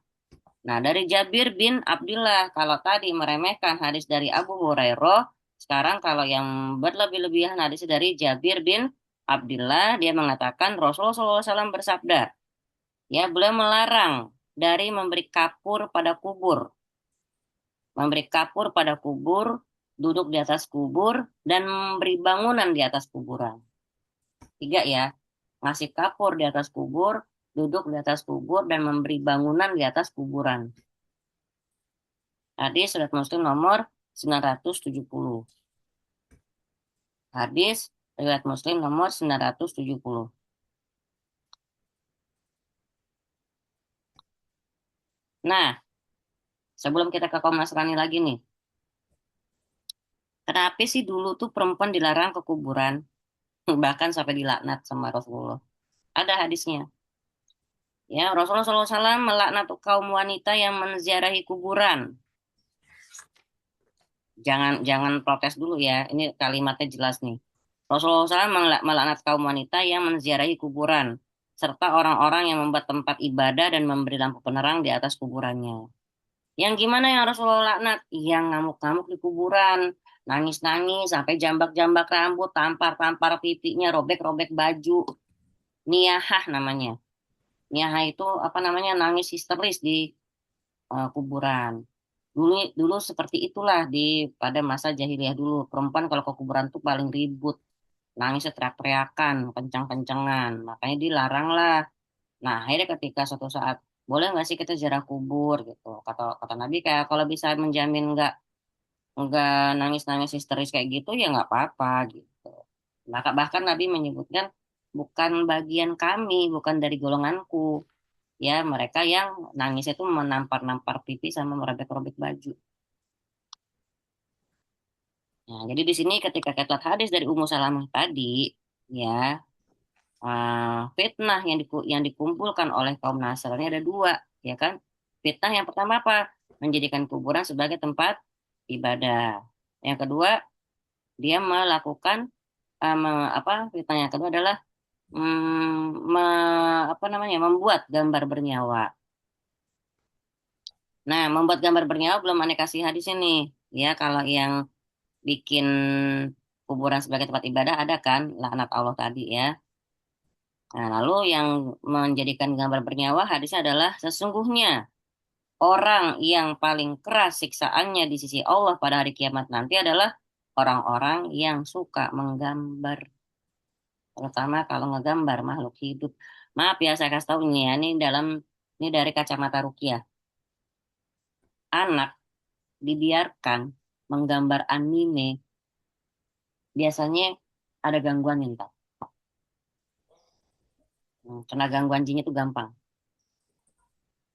[SPEAKER 1] Nah, dari Jabir bin Abdullah, kalau tadi meremehkan hadis dari Abu Hurairah, sekarang kalau yang berlebih-lebihan hadis dari Jabir bin Abdullah, dia mengatakan Rasulullah SAW bersabda, ya beliau melarang dari memberi kapur pada kubur. Memberi kapur pada kubur duduk di atas kubur, dan memberi bangunan di atas kuburan. 3 ya, ngasih kapur di atas kubur, duduk di atas kubur, dan memberi bangunan di atas kuburan. Hadis Riwayat Muslim nomor 970. Hadis Riwayat Muslim nomor 970. Nah, sebelum kita ke kaum Nasrani lagi nih, kenapa sih dulu tuh perempuan dilarang ke kuburan, bahkan sampai dilaknat sama Rasulullah? Ada hadisnya. Ya, Rasulullah SAW melaknat kaum wanita yang menziarahi kuburan. Jangan protes dulu ya, ini kalimatnya jelas nih. Rasulullah SAW melaknat kaum wanita yang menziarahi kuburan, serta orang-orang yang membuat tempat ibadah dan memberi lampu penerang di atas kuburannya. Yang gimana yang Rasulullah laknat? Yang ngamuk-ngamuk di kuburan, nangis-nangis sampai jambak-jambak rambut, tampar-tampar pipinya, robek-robek baju. Niyahah namanya. Niyahah itu apa namanya? Nangis histeris di kuburan. Dulu dulu seperti itulah pada masa jahiliyah dulu. Perempuan kalau ke kuburan tuh paling ribut, nangisnya teriak-teriakan, kencang-kencangan. Makanya dilarang lah. Nah, akhirnya ketika suatu saat boleh nggak sih kita ziarah kubur gitu? Kata kata Nabi kayak kalau bisa menjamin nggak nangis-nangis histeris kayak gitu ya nggak apa-apa gitu. Maka bahkan Nabi menyebutkan bukan bagian kami, bukan dari golonganku. Ya, mereka yang nangis itu menampar-nampar pipi sama merobek-robek baju. Nah, jadi di sini ketika kita lihat hadis dari Ummu Salamah tadi, ya, fitnah yang dikumpulkan oleh kaum Nasrani ada dua, ya kan? Fitnah yang pertama apa? Menjadikan kuburan sebagai tempat ibadah. Yang kedua, dia melakukan fitnah yang kedua adalah apa namanya? Membuat gambar bernyawa. Nah, membuat gambar bernyawa belum aneh kasih hadis ini. Ya, kalau yang bikin kuburan sebagai tempat ibadah ada kan laknat Allah tadi ya. Nah, lalu yang menjadikan gambar bernyawa hadisnya adalah sesungguhnya orang yang paling keras siksaannya di sisi Allah pada hari kiamat nanti adalah orang-orang yang suka menggambar, terutama kalau ngegambar makhluk hidup. Maaf ya saya kasih tahu ini ya, ini dari kacamata Rukiah. Anak dibiarkan menggambar anime biasanya ada gangguan ya, Pak. Kena gangguan jinnya itu gampang.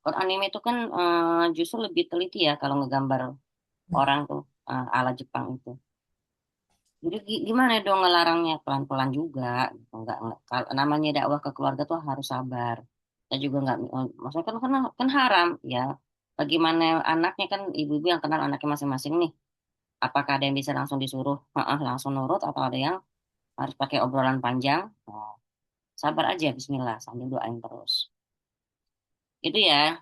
[SPEAKER 1] Kalau anime itu kan justru lebih teliti ya kalau ngegambar orang tuh ala Jepang itu. Jadi gimana dong ngelarangnya pelan-pelan juga, gitu. Nggak, kalau namanya dakwah ke keluarga tuh harus sabar. Kita juga nggak, maksudnya kan haram ya. Bagaimana anaknya kan ibu-ibu yang kenal anaknya masing-masing nih. Apakah ada yang bisa langsung disuruh langsung nurut atau ada yang harus pakai obrolan panjang? Nah, sabar aja, Bismillah sambil doain terus. Itu ya.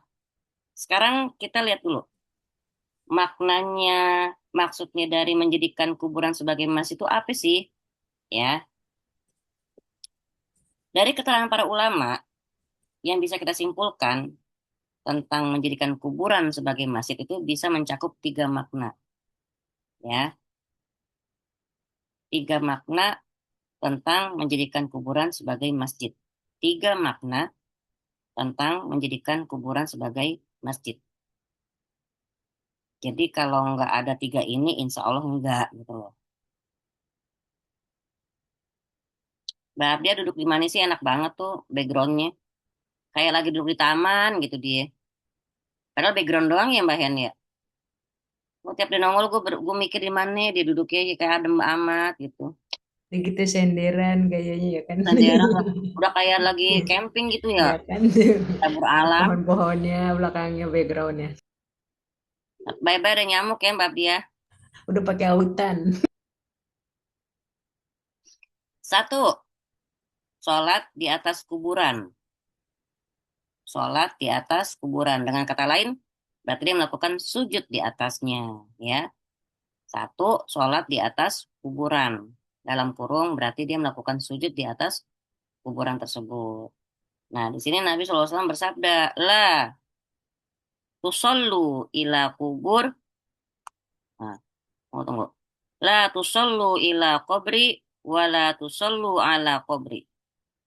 [SPEAKER 1] Sekarang kita lihat dulu maknanya, maksudnya dari menjadikan kuburan sebagai masjid itu apa sih? Ya, dari keterangan para ulama yang bisa kita simpulkan tentang menjadikan kuburan sebagai masjid itu bisa mencakup 3 makna. Ya, 3 makna tentang menjadikan kuburan sebagai masjid. 3 makna tentang menjadikan kuburan sebagai masjid. Jadi kalau nggak ada 3 ini, insya Allah nggak gitu loh. Mbak dia duduk di mana sih enak banget tuh backgroundnya. Kayak lagi duduk di taman gitu dia. Padahal background doang ya Mbak Hen ya. Gua tiap dia nongol gue mikir di mana dia duduknya kayak adem amat gitu.
[SPEAKER 2] Begitu senderan gayanya ya kan.
[SPEAKER 1] Sendirian lah. Udah kayak lagi
[SPEAKER 2] Ya,
[SPEAKER 1] camping gitu ya.
[SPEAKER 2] ya kan.
[SPEAKER 1] Tabur
[SPEAKER 2] Ada
[SPEAKER 1] alam.
[SPEAKER 2] pohon-pohonnya belakangnya backgroundnya.
[SPEAKER 1] Bye-bye ada nyamuk ya Mbak dia.
[SPEAKER 2] Udah pakai autan.
[SPEAKER 1] 1, sholat di atas kuburan. Sholat di atas kuburan. Dengan kata lain, berarti dia melakukan sujud di atasnya. Ya, 1, sholat di atas kuburan. Dalam kurung berarti dia melakukan sujud di atas kuburan tersebut. Nah, di sini Nabi SAW bersabda, la tusallu ila kubur. Nah, tunggu. La tusallu ila qabri wa la tusallu ala qabri.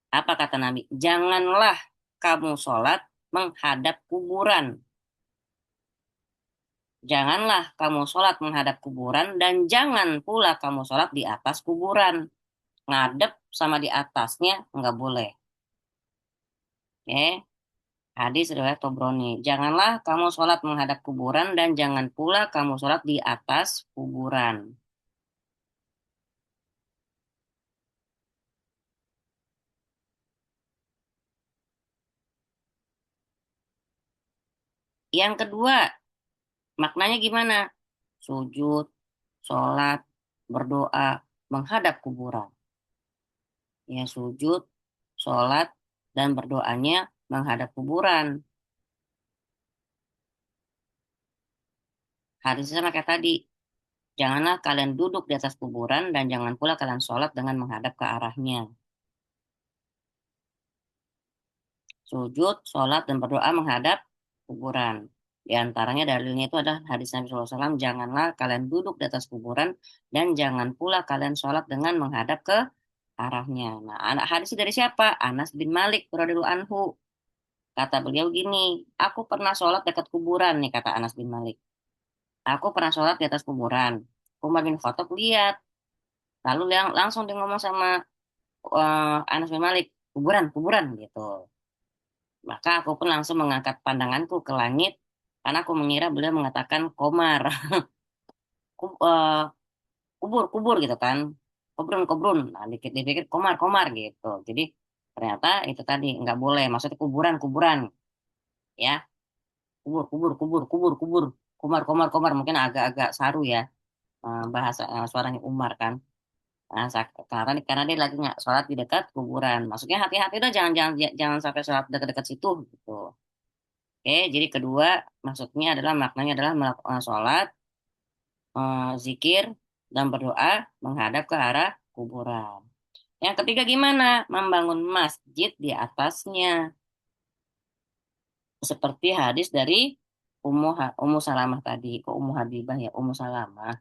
[SPEAKER 1] Apa kata Nabi? Janganlah kamu sholat menghadap kuburan. Janganlah kamu sholat menghadap kuburan dan jangan pula kamu sholat di atas kuburan. Ngadep sama di atasnya nggak boleh. Oke, hadis riwayat Tobroni. Janganlah kamu sholat menghadap kuburan dan jangan pula kamu sholat di atas kuburan. Yang kedua, maknanya gimana? Sujud, sholat, berdoa, menghadap kuburan. Ya, sujud, sholat, dan berdoanya menghadap kuburan. Hadisnya sama kayak tadi. Janganlah kalian duduk di atas kuburan dan jangan pula kalian sholat dengan menghadap ke arahnya. Sujud, sholat, dan berdoa menghadap kuburan. Di antaranya dalilnya itu adalah hadis Nabi SAW, janganlah kalian duduk di atas kuburan dan jangan pula kalian sholat dengan menghadap ke arahnya. Nah, anak hadis dari siapa? Anas bin Malik radhiyallahu anhu. Kata beliau gini, aku pernah sholat dekat kuburan nih kata Anas bin Malik. Aku pernah sholat di atas kuburan. Umar bin Khattab lihat, lalu langsung dia ngomong sama Anas bin Malik, kuburan, kuburan gitu. Maka aku pun langsung mengangkat pandanganku ke langit, karena aku mengira beliau mengatakan komar, Ku- eh, kubur, kubur gitu kan, kubrun, kubrun. Nah, dipikir komar, komar gitu. Jadi ternyata itu tadi nggak boleh, maksudnya kuburan, kuburan, ya, kubur, kubur, kubur, kubur, kubur, komar, komar, komar. Mungkin agak-agak saru ya bahasa suaranya Umar kan. Nah, karena dia lagi nggak sholat di dekat kuburan. Maksudnya hati-hati dah jangan jangan jangan sampai sholat dekat-dekat situ gitu. Oke, jadi kedua maksudnya adalah maknanya adalah melakukan sholat, zikir dan berdoa menghadap ke arah kuburan. Yang ketiga gimana? Membangun masjid di atasnya. Seperti hadis dari Ummu Salamah tadi, kok Ummu Habibah ya, Ummu Salamah.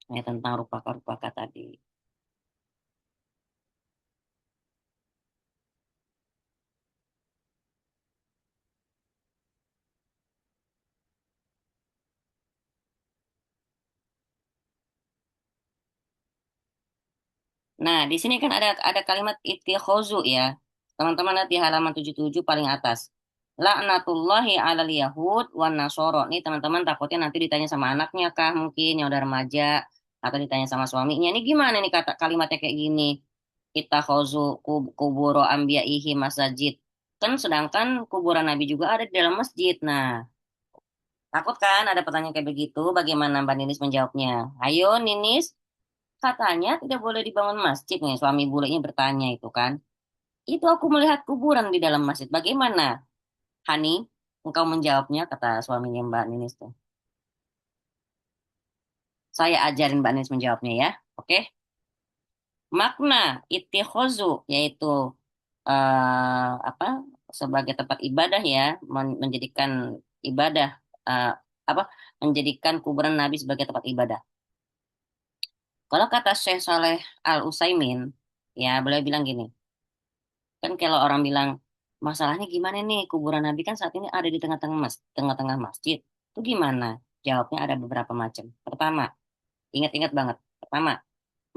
[SPEAKER 1] Nah, tentang rupaka-rupaka tadi. Nah, di sini kan ada kalimat ittikhozu ya. Teman-teman lihat di halaman 77 paling atas. Laknatullahi alal yahud wan nasoro. Nih teman-teman takutnya nanti ditanya sama anaknya kah mungkin yang udah remaja atau ditanya sama suaminya. Ini gimana nih kata kalimatnya kayak gini? Ittakhozu kuburo ambiyaihi masajid. Kan sedangkan kuburan Nabi juga ada di dalam masjid. Nah, takut kan ada pertanyaan kayak begitu? Bagaimana Mbak Ninis menjawabnya? Ayo Ninis. Katanya tidak boleh dibangun masjid nih, suami bulenya bertanya itu kan. Itu aku melihat kuburan di dalam masjid. Bagaimana, Hani? Engkau menjawabnya, kata suaminya Mbak Ninis tuh. Saya ajarin Mbak Ninis menjawabnya ya. Oke. Makna ittikhozu yaitu apa? Sebagai tempat ibadah ya, menjadikan ibadah eh, apa? Menjadikan kuburan Nabi sebagai tempat ibadah. Kalau kata Syekh Saleh Al Utsaimin, ya beliau bilang gini. Kan kalau orang bilang, masalahnya gimana nih? Kuburan Nabi kan saat ini ada di tengah-tengah tengah-tengah masjid. Itu gimana? Jawabnya ada beberapa macam. Pertama, ingat-ingat banget. Pertama,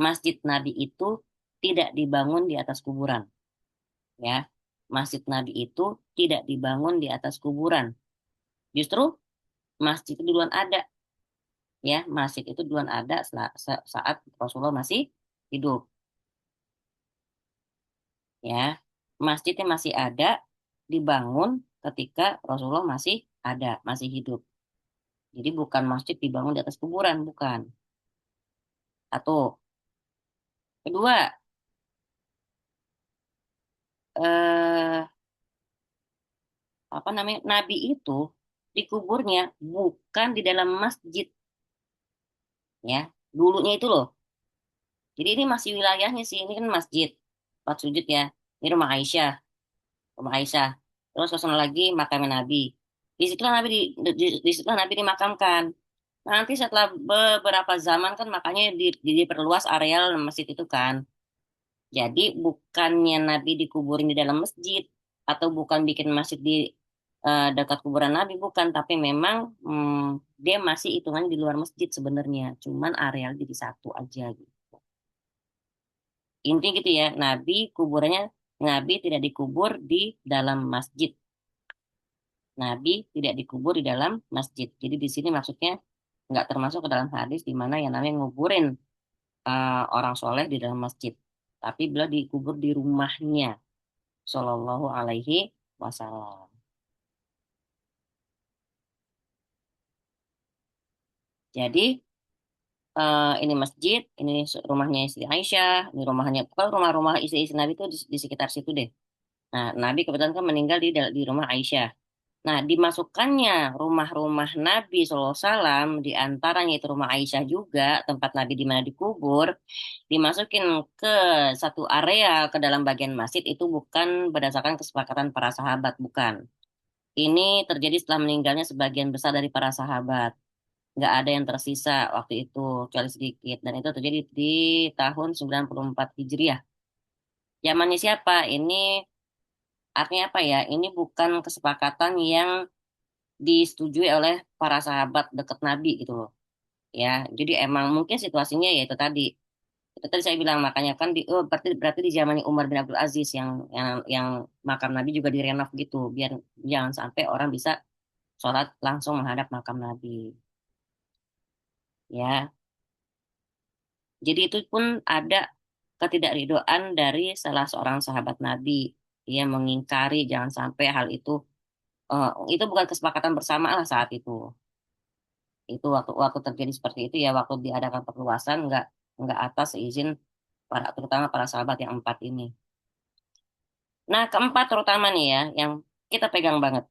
[SPEAKER 1] Masjid Nabi itu tidak dibangun di atas kuburan, ya. Masjid Nabi itu tidak dibangun di atas kuburan. Justru masjid itu duluan ada, ya. Masjid itu duluan ada saat Rasulullah masih hidup, ya. Masjidnya masih ada, dibangun ketika Rasulullah masih ada, masih hidup. Jadi bukan masjid dibangun di atas kuburan, bukan. Satu. Kedua, eh, apa namanya? Nabi itu dikuburnya bukan di dalam masjid, ya. Dulunya itu loh. Jadi ini masih wilayahnya sih, ini kan masjid. Tempat sujud ya. Ini rumah Aisyah, rumah Aisyah. Terus ke sana lagi makamnya Nabi. Di situlah Nabi dimakamkan. Nanti setelah beberapa zaman kan makanya diperluas areal masjid itu kan. Jadi bukannya Nabi dikuburin di dalam masjid atau bukan bikin masjid di dekat kuburan Nabi, bukan, tapi memang dia masih hitungannya di luar masjid sebenarnya. Cuman areal jadi satu aja gitu. Intinya gitu ya, Nabi tidak dikubur di dalam masjid. Nabi tidak dikubur di dalam masjid. Jadi di sini maksudnya nggak termasuk ke dalam hadis di mana yang namanya nguburin orang soleh di dalam masjid. Tapi beliau dikubur di rumahnya, Shallallahu Alaihi Wasallam. Jadi ini masjid, ini rumahnya istri Aisyah, ini rumahnya, kalau rumah-rumah istri-istri Nabi itu di sekitar situ deh. Nah, Nabi kebetulan kan meninggal di rumah Aisyah. Nah, dimasukkannya rumah-rumah Nabi SAW, di antaranya itu rumah Aisyah juga, tempat Nabi di mana dikubur, dimasukin ke satu area ke dalam bagian masjid itu bukan berdasarkan kesepakatan para sahabat, bukan. Ini terjadi setelah meninggalnya sebagian besar dari para sahabat. Nggak ada yang tersisa waktu itu, kecuali sedikit. Dan itu terjadi di tahun 94 Hijriah. Zamannya siapa? Ini artinya apa ya? Ini bukan kesepakatan yang disetujui oleh para sahabat dekat Nabi gitu loh. Ya, jadi emang mungkin situasinya ya itu tadi. Itu tadi saya bilang makanya kan berarti berarti di zamannya Umar bin Abdul Aziz yang makam Nabi juga direnov gitu biar jangan sampai orang bisa sholat langsung menghadap makam Nabi. Ya, jadi itu pun ada ketidakridhoan dari salah seorang sahabat Nabi. Dia mengingkari jangan sampai hal itu bukan kesepakatan bersama lah saat itu. Itu waktu waktu terjadi seperti itu ya waktu diadakan perluasan nggak atas izin para terutama para sahabat yang empat ini. Nah, keempat terutama nih ya yang kita pegang banget.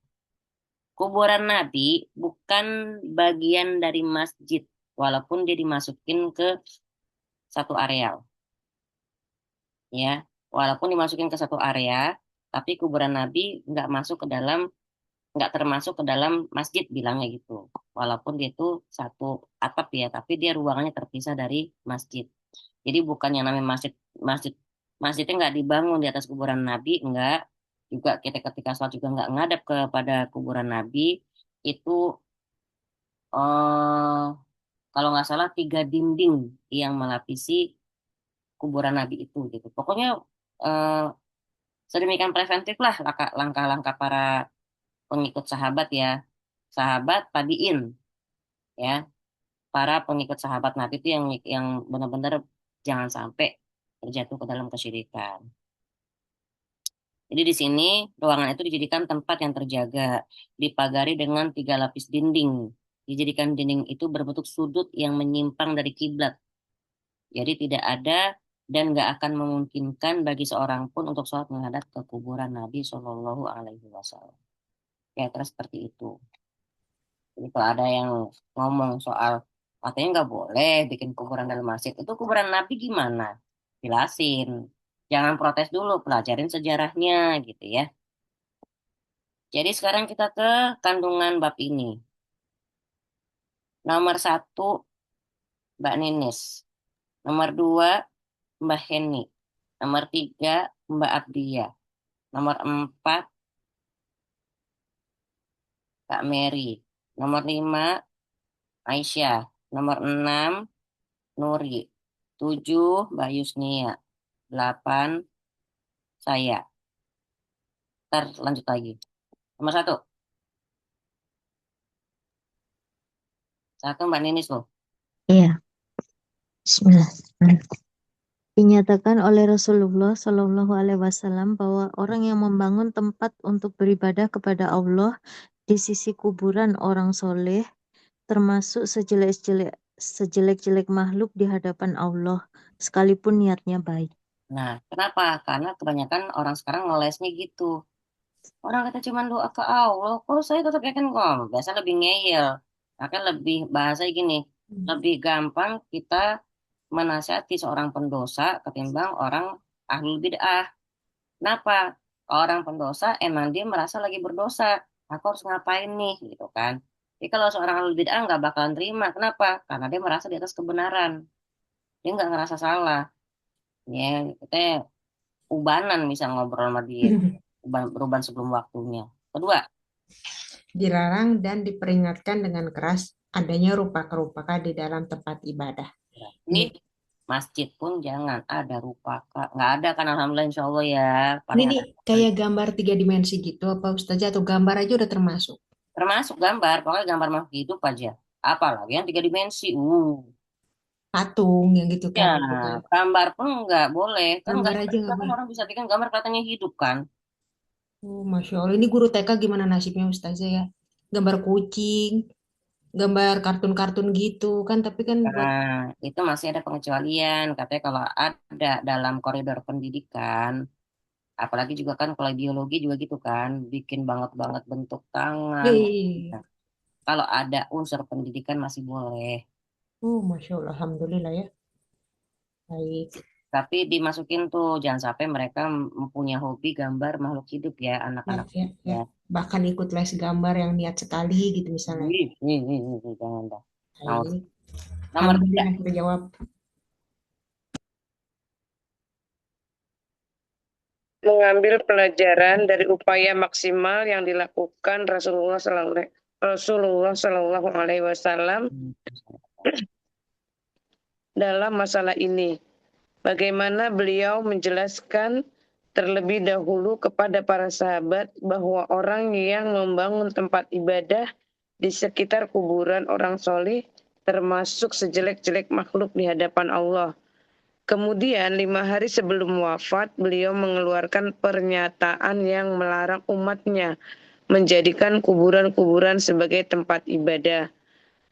[SPEAKER 1] Kuburan Nabi bukan bagian dari masjid walaupun dia dimasukin ke satu areal ya. Walaupun dimasukin ke satu area, tapi kuburan Nabi nggak termasuk ke dalam masjid bilangnya gitu. Walaupun dia itu satu atap ya, tapi dia ruangannya terpisah dari masjid. Jadi bukan yang namanya masjid masjid masjidnya nggak dibangun di atas kuburan Nabi, nggak. Juga kita ketika sholat juga nggak ngadap kepada kuburan Nabi. Itu eh kalau nggak salah 3 dinding yang melapisi kuburan Nabi itu gitu. Pokoknya eh, sedemikian preventif lah langkah-langkah para pengikut sahabat ya. Sahabat tabiin ya. Para pengikut sahabat Nabi itu yang benar-benar jangan sampai terjatuh ke dalam kesyirikan. Jadi di sini ruangan itu dijadikan tempat yang terjaga, dipagari dengan 3 lapis dinding. Dijadikan dinding itu berbentuk sudut yang menyimpang dari kiblat. Jadi tidak ada dan nggak akan memungkinkan bagi seorang pun untuk sholat menghadap ke kuburan Nabi Shallallahu Alaihi Wasallam. Ya, terus seperti itu. Jadi kalau ada yang ngomong soal katanya nggak boleh bikin kuburan dalam masjid, itu kuburan Nabi gimana? Jelasin. Jangan protes dulu, pelajarin sejarahnya gitu ya. Jadi sekarang kita ke kandungan bab ini. Nomor 1, Mbak Ninis. Nomor 2, Mbak Heni. Nomor 3, Mbak Abdia. Nomor 4, Kak Mary. Nomor 5, Aisyah. Nomor 6, Nuri. 7, Mbak Yusnia. 8, saya. Ntar lanjut lagi. Nomor 1, satu Mbak Ninis loh.
[SPEAKER 4] Iya, Bismillah. Dinyatakan oleh Rasulullah Shallallahu Alaihi Wasallam bahwa orang yang membangun tempat untuk beribadah kepada Allah di sisi kuburan orang soleh termasuk sejelek-jelek makhluk di hadapan Allah, sekalipun niatnya baik.
[SPEAKER 1] Nah, kenapa? Karena kebanyakan orang sekarang ngelesnya gitu. Orang kata cuman doa ke Allah, kok saya tetap yakin kok. Biasa lebih ngeyel. Akan lebih bahasa gini, lebih gampang kita menasihati seorang pendosa ketimbang orang ahlul bid'ah. Kenapa? Orang pendosa emang dia merasa lagi berdosa. Aku harus ngapain nih gitu kan? Tapi kalau seorang ahlul bid'ah nggak bakalan terima. Kenapa? Karena dia merasa di atas kebenaran. Dia nggak ngerasa salah. Ya, kita ubanan bisa ngobrol sama dia. Beruban sebelum waktunya. Kedua,
[SPEAKER 2] Dilarang dan diperingatkan dengan keras adanya rupa kerupakan di dalam tempat ibadah.
[SPEAKER 1] ini
[SPEAKER 2] Ini,
[SPEAKER 1] masjid pun jangan ada rupa. Kak. Nggak ada kan Alhamdulillah insya Allah ya.
[SPEAKER 2] ini
[SPEAKER 1] Paling
[SPEAKER 2] nih
[SPEAKER 1] ada
[SPEAKER 2] kayak gambar 3 dimensi gitu apa Ustazah, atau gambar aja udah termasuk.
[SPEAKER 1] termasuk gambar. Pokoknya gambar makhluk hidup aja. Apalagi yang 3 dimensi.
[SPEAKER 2] Patung yang gitu
[SPEAKER 1] Ya,
[SPEAKER 2] kan itu kan.
[SPEAKER 1] gambar pun nggak boleh. Kan nggak
[SPEAKER 2] Gambar aja nggak
[SPEAKER 1] kan
[SPEAKER 2] boleh.
[SPEAKER 1] orang bisa bikin gambar kelihatannya hidup kan.
[SPEAKER 2] Oh, Masya Allah. Ini guru TK gimana nasibnya Ustazah ya? Gambar kucing, gambar kartun-kartun gitu kan, tapi kan buat
[SPEAKER 1] Nah, itu masih ada pengecualian. Katanya kalau ada dalam koridor pendidikan, apalagi juga kan kalau biologi juga gitu kan, bikin banget-banget bentuk tangan.
[SPEAKER 2] eh,
[SPEAKER 1] Nah, kalau ada unsur pendidikan masih boleh.
[SPEAKER 2] oh Masya Allah, Alhamdulillah ya. Baik.
[SPEAKER 1] Tapi dimasukin tuh, jangan sampai mereka mempunyai hobi gambar makhluk hidup ya,
[SPEAKER 2] Ya,
[SPEAKER 1] anak-anak
[SPEAKER 2] ya, ya.
[SPEAKER 1] ya.
[SPEAKER 2] Bahkan ikut les gambar yang niat sekali gitu misalnya.
[SPEAKER 1] Jangan dah. Nah,
[SPEAKER 2] Baik.
[SPEAKER 1] nomor tiga,
[SPEAKER 2] Alhamdulillah terjawab.
[SPEAKER 5] Mengambil pelajaran dari upaya maksimal yang dilakukan Rasulullah Shallallahu Alaihi Wasallam dalam masalah ini. Bagaimana beliau menjelaskan terlebih dahulu kepada para sahabat bahwa orang yang membangun tempat ibadah di sekitar kuburan orang solih termasuk sejelek-jelek makhluk di hadapan Allah. Kemudian 5 hari sebelum wafat, beliau mengeluarkan pernyataan yang melarang umatnya menjadikan kuburan-kuburan sebagai tempat ibadah.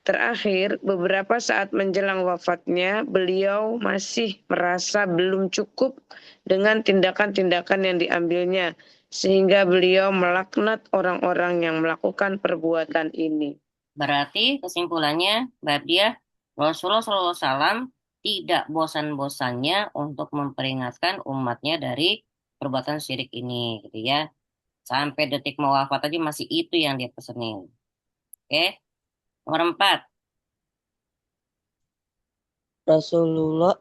[SPEAKER 5] Terakhir, beberapa saat menjelang wafatnya, beliau masih merasa belum cukup dengan tindakan-tindakan yang diambilnya, sehingga beliau melaknat orang-orang yang melakukan perbuatan ini.
[SPEAKER 1] berarti kesimpulannya, Mbak Dia, Rasulullah SAW tidak bosan-bosannya untuk memperingatkan umatnya dari perbuatan syirik ini, gitu ya. Sampai detik mau wafat aja masih itu yang dia pesenin. Oke, nomor 4.
[SPEAKER 6] Rasulullah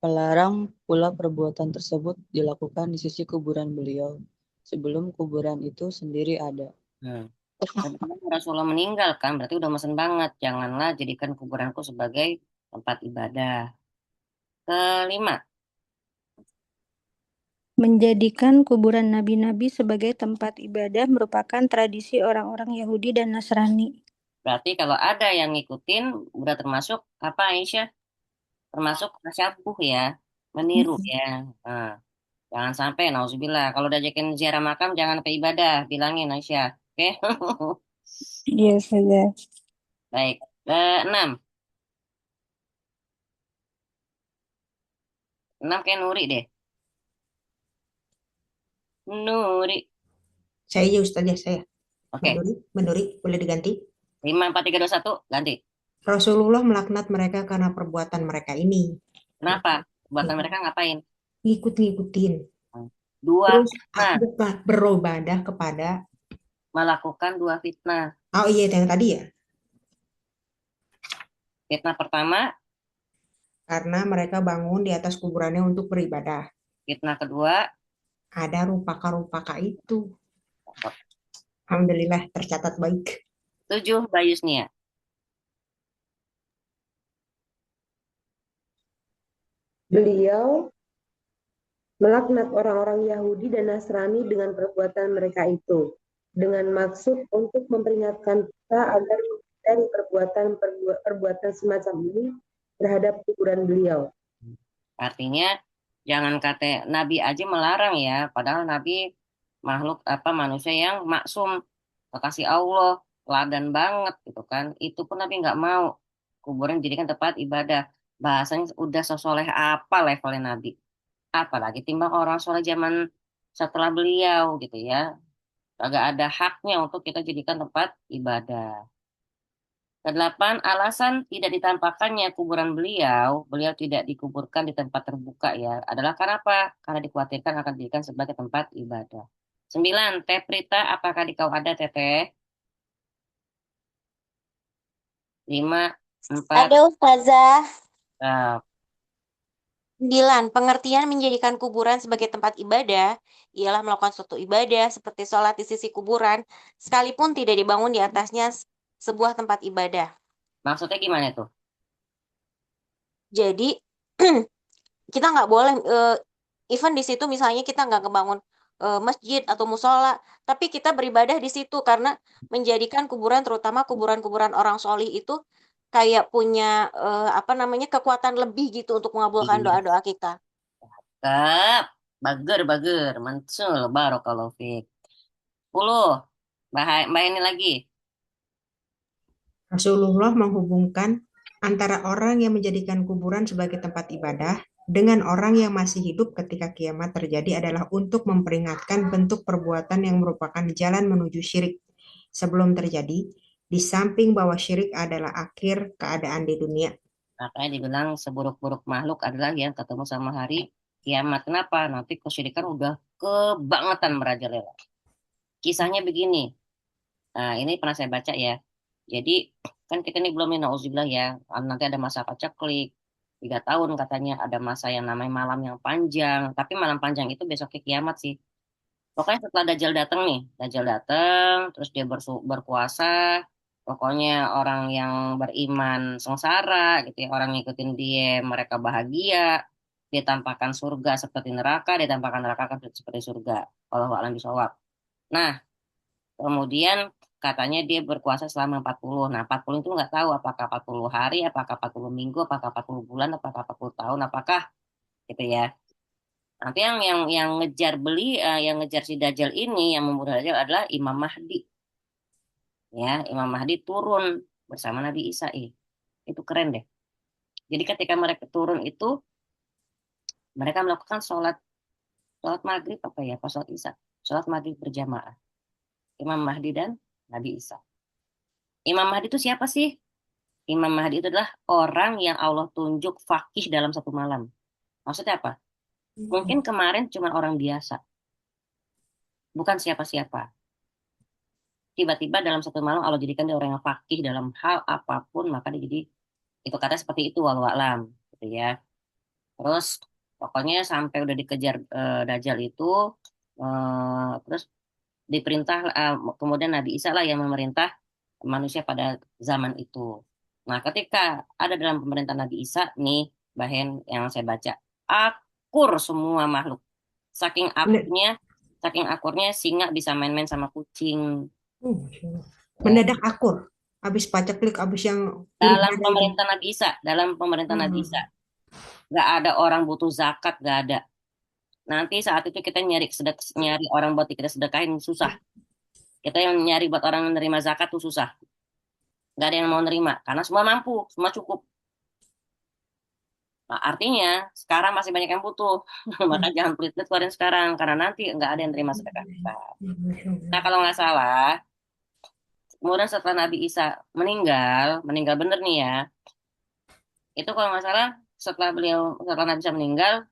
[SPEAKER 6] melarang pula perbuatan tersebut dilakukan di sisi kuburan beliau, sebelum kuburan itu sendiri ada.
[SPEAKER 1] Sebelum Rasulullah meninggal kan, berarti udah mesen banget. Janganlah jadikan kuburanku sebagai tempat ibadah. Kelima,
[SPEAKER 7] Menjadikan kuburan nabi-nabi sebagai tempat ibadah merupakan tradisi orang-orang Yahudi dan Nasrani.
[SPEAKER 1] berarti kalau ada yang ngikutin, udah termasuk apa Aisyah? Termasuk tasyabuh ya, meniru ya. Nah, jangan sampai, nauzubillah. Kalau udah ajakin ziarah makam, jangan ke ibadah, bilangin Aisyah. Oke,
[SPEAKER 7] Iya saja.
[SPEAKER 1] baik. Keenam, enam kayak Nuri deh. Nuri,
[SPEAKER 2] Saya aja Ustazah, saya.
[SPEAKER 1] oke.
[SPEAKER 2] Menuri, boleh diganti.
[SPEAKER 1] 5, 4, 3, 2, 1, ganti.
[SPEAKER 2] Rasulullah melaknat mereka karena perbuatan mereka ini.
[SPEAKER 1] Kenapa? Buatan mereka ngapain?
[SPEAKER 2] Ngikut-ngikutin.
[SPEAKER 1] 2,
[SPEAKER 2] Terus
[SPEAKER 1] fitnah.
[SPEAKER 2] bukan beribadah kepada,
[SPEAKER 1] Melakukan 2 fitnah.
[SPEAKER 2] oh iya yang tadi ya,
[SPEAKER 1] Fitnah pertama,
[SPEAKER 2] karena mereka bangun di atas kuburannya untuk beribadah.
[SPEAKER 1] fitnah kedua,
[SPEAKER 2] Ada rupaka-rupaka itu. Alhamdulillah tercatat baik.
[SPEAKER 1] 7, Bayusnia.
[SPEAKER 8] Beliau melaknat orang-orang Yahudi dan Nasrani dengan perbuatan mereka itu, dengan maksud untuk memperingatkan kita agar dari perbuatan semacam ini terhadap kuburan beliau.
[SPEAKER 1] Artinya, jangan kata Nabi aja melarang ya, padahal Nabi makhluk apa manusia yang maksum, kekasih Allah, teladan banget gitu kan. Itu pun Nabi nggak mau kuburan dijadikan tempat ibadah. Bahasanya udah sesoleh apa levelnya Nabi. Apalagi timbang orang soleh zaman setelah beliau gitu ya. Agak ada haknya untuk kita jadikan tempat ibadah. Kedelapan, alasan tidak ditampakkannya kuburan beliau, beliau tidak dikuburkan di tempat terbuka ya, adalah karena apa? Karena dikhawatirkan akan dijadikan sebagai tempat ibadah. 9. Teh Prita, apakah di kau ada Teteh? 5, 4,
[SPEAKER 9] Ada Ustazah.
[SPEAKER 1] 9.
[SPEAKER 9] 9. Pengertian menjadikan kuburan sebagai tempat ibadah ialah melakukan suatu ibadah seperti sholat di sisi kuburan, sekalipun tidak dibangun di atasnya sebuah tempat ibadah.
[SPEAKER 1] Maksudnya gimana tuh?
[SPEAKER 9] Jadi kita nggak boleh, even di situ misalnya kita nggak ngebangun masjid atau musola, tapi kita beribadah di situ karena menjadikan kuburan, terutama kuburan-kuburan orang solih itu kayak punya apa namanya kekuatan lebih gitu untuk mengabulkan
[SPEAKER 1] Iya.
[SPEAKER 9] doa-doa kita.
[SPEAKER 1] Kap, bager, mantul, barakallahu fiik. 10. Mbak ini lagi.
[SPEAKER 2] Rasulullah menghubungkan antara orang yang menjadikan kuburan sebagai tempat ibadah dengan orang yang masih hidup ketika kiamat terjadi adalah untuk memperingatkan bentuk perbuatan yang merupakan jalan menuju syirik sebelum terjadi, di samping bahwa syirik adalah akhir keadaan di dunia.
[SPEAKER 1] Makanya dibilang seburuk-buruk makhluk adalah yang ketemu sama hari kiamat. Kenapa? Nanti kesyirikan udah kebangetan merajalela. Kisahnya begini. Nah, ini pernah saya baca ya. Jadi, kan kita ini belum nauzubillah ya. Nanti ada masa paceklik. 3 tahun katanya. Ada masa yang namanya malam yang panjang. Tapi malam panjang itu besoknya kiamat sih. Pokoknya setelah Dajjal datang nih. Dajjal datang, terus dia berkuasa. Pokoknya orang yang beriman sengsara gitu ya. Orang ngikutin dia, mereka bahagia. Dia tampakkan surga seperti neraka. Dia tampakkan neraka seperti surga. Wallahu a'lam bishawab. Nah, kemudian katanya dia berkuasa selama 40. Nah, 40 itu nggak tahu apakah 40 hari, apakah 40 minggu, apakah 40 bulan, apakah 40 tahun, apakah gitu ya. Nanti yang yang ngejar si Dajjal ini, yang membunuh Dajjal adalah Imam Mahdi. Ya, Imam Mahdi turun bersama Nabi Isa. Itu keren deh. Jadi ketika mereka turun itu, mereka melakukan sholat maghrib apa ya, pas sholat Isya. Sholat maghrib berjamaah. Imam Mahdi dan Nabi Isa. Imam Mahdi itu siapa sih? Imam Mahdi itu adalah orang yang Allah tunjuk faqih dalam satu malam. Maksudnya apa? Mungkin kemarin cuma orang biasa, bukan siapa-siapa. Tiba-tiba dalam satu malam Allah jadikan dia orang yang faqih dalam hal apapun, maka dia jadi itu kata seperti itu walau alam, gitu ya. Terus pokoknya sampai udah dikejar Dajjal itu, terus diperintah, kemudian Nabi Isa lah yang memerintah manusia pada zaman itu. Nah, ketika ada dalam pemerintahan Nabi Isa nih, bahen yang saya baca, akur semua makhluk. Saking akurnya singa bisa main-main sama kucing.
[SPEAKER 2] Masya Allah.
[SPEAKER 1] Ya.
[SPEAKER 2] Mendadak akur. Habis paceklik, habis yang
[SPEAKER 1] Dalam
[SPEAKER 2] pilkada itu.
[SPEAKER 1] pemerintahan Nabi Isa, Nabi Isa, nggak ada orang butuh zakat, nggak ada. Nanti saat itu kita nyari orang buat kita sedekahin susah. Kita yang nyari buat orang menerima zakat tuh susah. Nggak ada yang mau nerima karena semua mampu, semua cukup. Nah, artinya sekarang masih banyak yang butuh. Maka jangan pelit-pelit keluarin sekarang karena nanti nggak ada yang terima sedekah kita. Nah, kalau nggak salah, kemudian setelah Nabi Isa meninggal bener nih ya. Itu kalau nggak salah setelah Nabi Isa meninggal,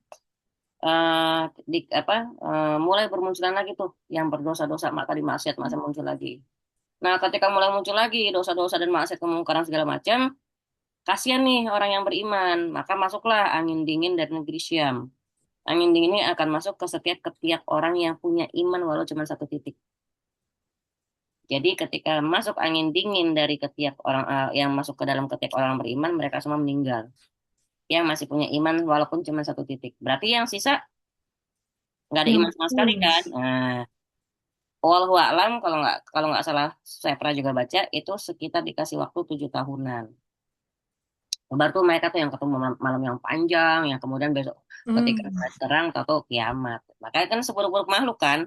[SPEAKER 1] mulai bermunculan lagi tuh yang berdosa-dosa, maka di maksiat masa muncul lagi. Nah, ketika mulai muncul lagi dosa-dosa dan maksiat, kemungkaran segala macam, kasihan nih orang yang beriman, maka masuklah angin dingin dari negeri Syam. Angin dingin ini akan masuk ke setiap orang yang punya iman walau cuma satu titik. Jadi ketika masuk angin dingin dari ketiak orang yang masuk ke dalam ketiak orang beriman, mereka semua meninggal. Yang masih punya iman walaupun cuma satu titik. Berarti yang sisa nggak ada iman sama sekali kan? Nah, wallahu a'lam, kalau nggak salah saya pernah juga baca itu sekitar dikasih waktu 7 tahunan. Baru tuh mereka tuh yang ketemu malam yang panjang, yang kemudian besok ketika terang tahu kiamat. Makanya kan seburuk-buruk makhluk kan.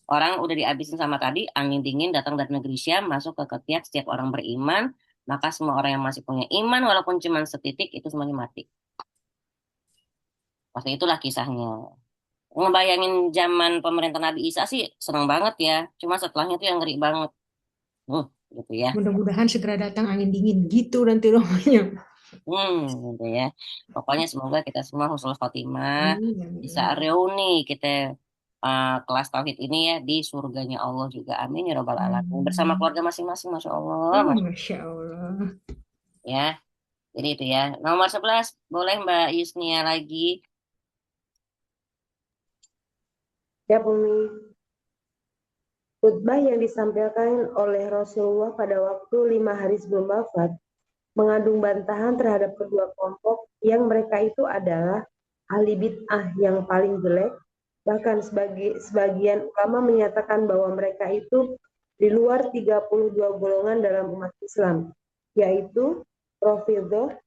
[SPEAKER 1] Orang udah dihabisin sama tadi, angin dingin datang dari negeri Syam, masuk ke ketiak setiap orang beriman, maka semua orang yang masih punya iman walaupun cuma setitik itu semuanya mati. Pasti itulah kisahnya. Ngebayangin zaman pemerintah Nabi Isa sih seneng banget ya. Cuma setelahnya tuh yang ngeri banget. Gitu ya.
[SPEAKER 2] Mudah-mudahan segera datang angin dingin gitu nanti rumahnya.
[SPEAKER 1] Gitu ya. Pokoknya semoga kita semua husnul khotimah, bisa reuni kita kelas tauhid ini ya di surganya Allah juga. Amin ya robbal alamin. Bersama keluarga masing-masing, masya Allah,
[SPEAKER 2] Oh,
[SPEAKER 1] masya
[SPEAKER 2] Masya Allah.
[SPEAKER 1] ya. Jadi itu ya. Nomor 11 boleh Mbak Yusnia lagi.
[SPEAKER 8] Ya, Bumi. Khutbah yang disampaikan oleh Rasulullah pada waktu 5 hari sebelum wafat mengandung bantahan terhadap kedua kelompok yang mereka itu adalah ahli bid'ah yang paling jelek. Bahkan sebagian ulama menyatakan bahwa mereka itu di luar 32 golongan dalam umat Islam, yaitu Rafidhah,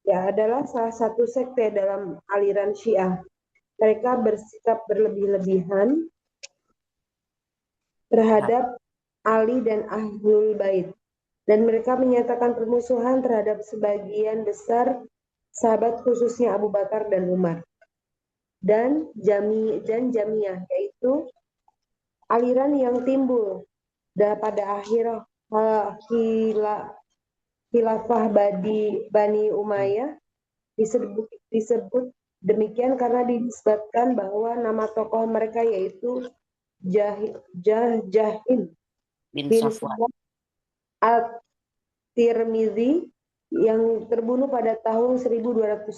[SPEAKER 8] ya adalah salah satu sekte dalam aliran Syiah. Mereka bersikap berlebih-lebihan terhadap Ali dan Ahlul Bait, dan mereka menyatakan permusuhan terhadap sebagian besar sahabat khususnya Abu Bakar dan Umar. Dan Jamiyah, yaitu aliran yang timbul pada akhir khilafah Bani Umayyah disebut demikian karena disebutkan bahwa nama tokoh mereka yaitu Jahim
[SPEAKER 1] Bin
[SPEAKER 8] bin
[SPEAKER 1] Safwan.
[SPEAKER 8] Safwan At-Tirmizi yang terbunuh pada tahun 1228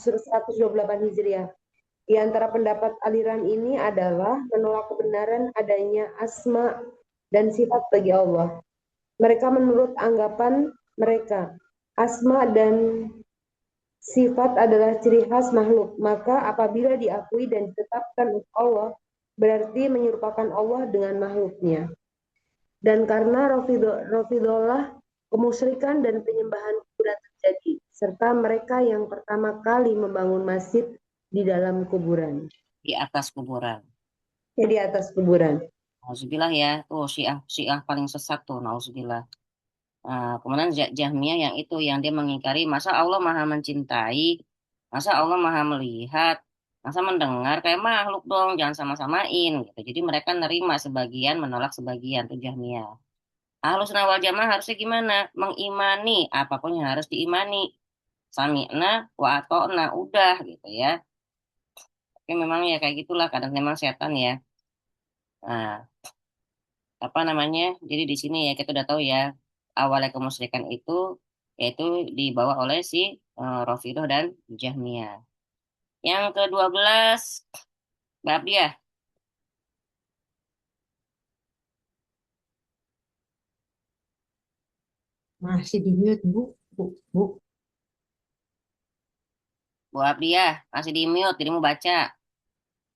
[SPEAKER 8] Hijriah. Di antara pendapat aliran ini adalah menolak kebenaran adanya asma dan sifat bagi Allah. Mereka menurut anggapan mereka, asma dan sifat adalah ciri khas makhluk, maka apabila diakui dan ditetapkan untuk Allah, berarti menyerupakan Allah dengan makhluknya. Dan karena Rafidhollah, kemusyrikan dan penyembahan kuburan terjadi, serta mereka yang pertama kali membangun masjid di dalam kuburan.
[SPEAKER 1] Di atas kuburan.
[SPEAKER 8] Ya, di atas kuburan.
[SPEAKER 1] Nauzubillah ya. Tuh Syiah paling sesat tuh. Nauzubillah. Kemudian Jahmiyah yang itu yang dia mengingkari masa Allah maha mencintai, masa Allah maha melihat, masa mendengar kayak makhluk dong, jangan sama-samain gitu. Jadi mereka nerima sebagian, menolak sebagian tuh Jahmiyah. Ahlus sunnah wal jamaah harusnya gimana? Mengimani apapun yang harus diimani. Sami'na wa ata'na udah gitu ya. Tapi memang ya kayak gitulah kadang memang setan ya. Nah, apa namanya? Jadi di sini ya kita udah tahu ya awalnya kemusyrikan itu yaitu dibawa oleh si Rafidhah dan Jahmiyah. Yang ke-12 Mbak Abdiah,
[SPEAKER 2] Masih di mute, Bu. Bu.
[SPEAKER 1] Bu Abdiah masih di mute, jadi mau baca.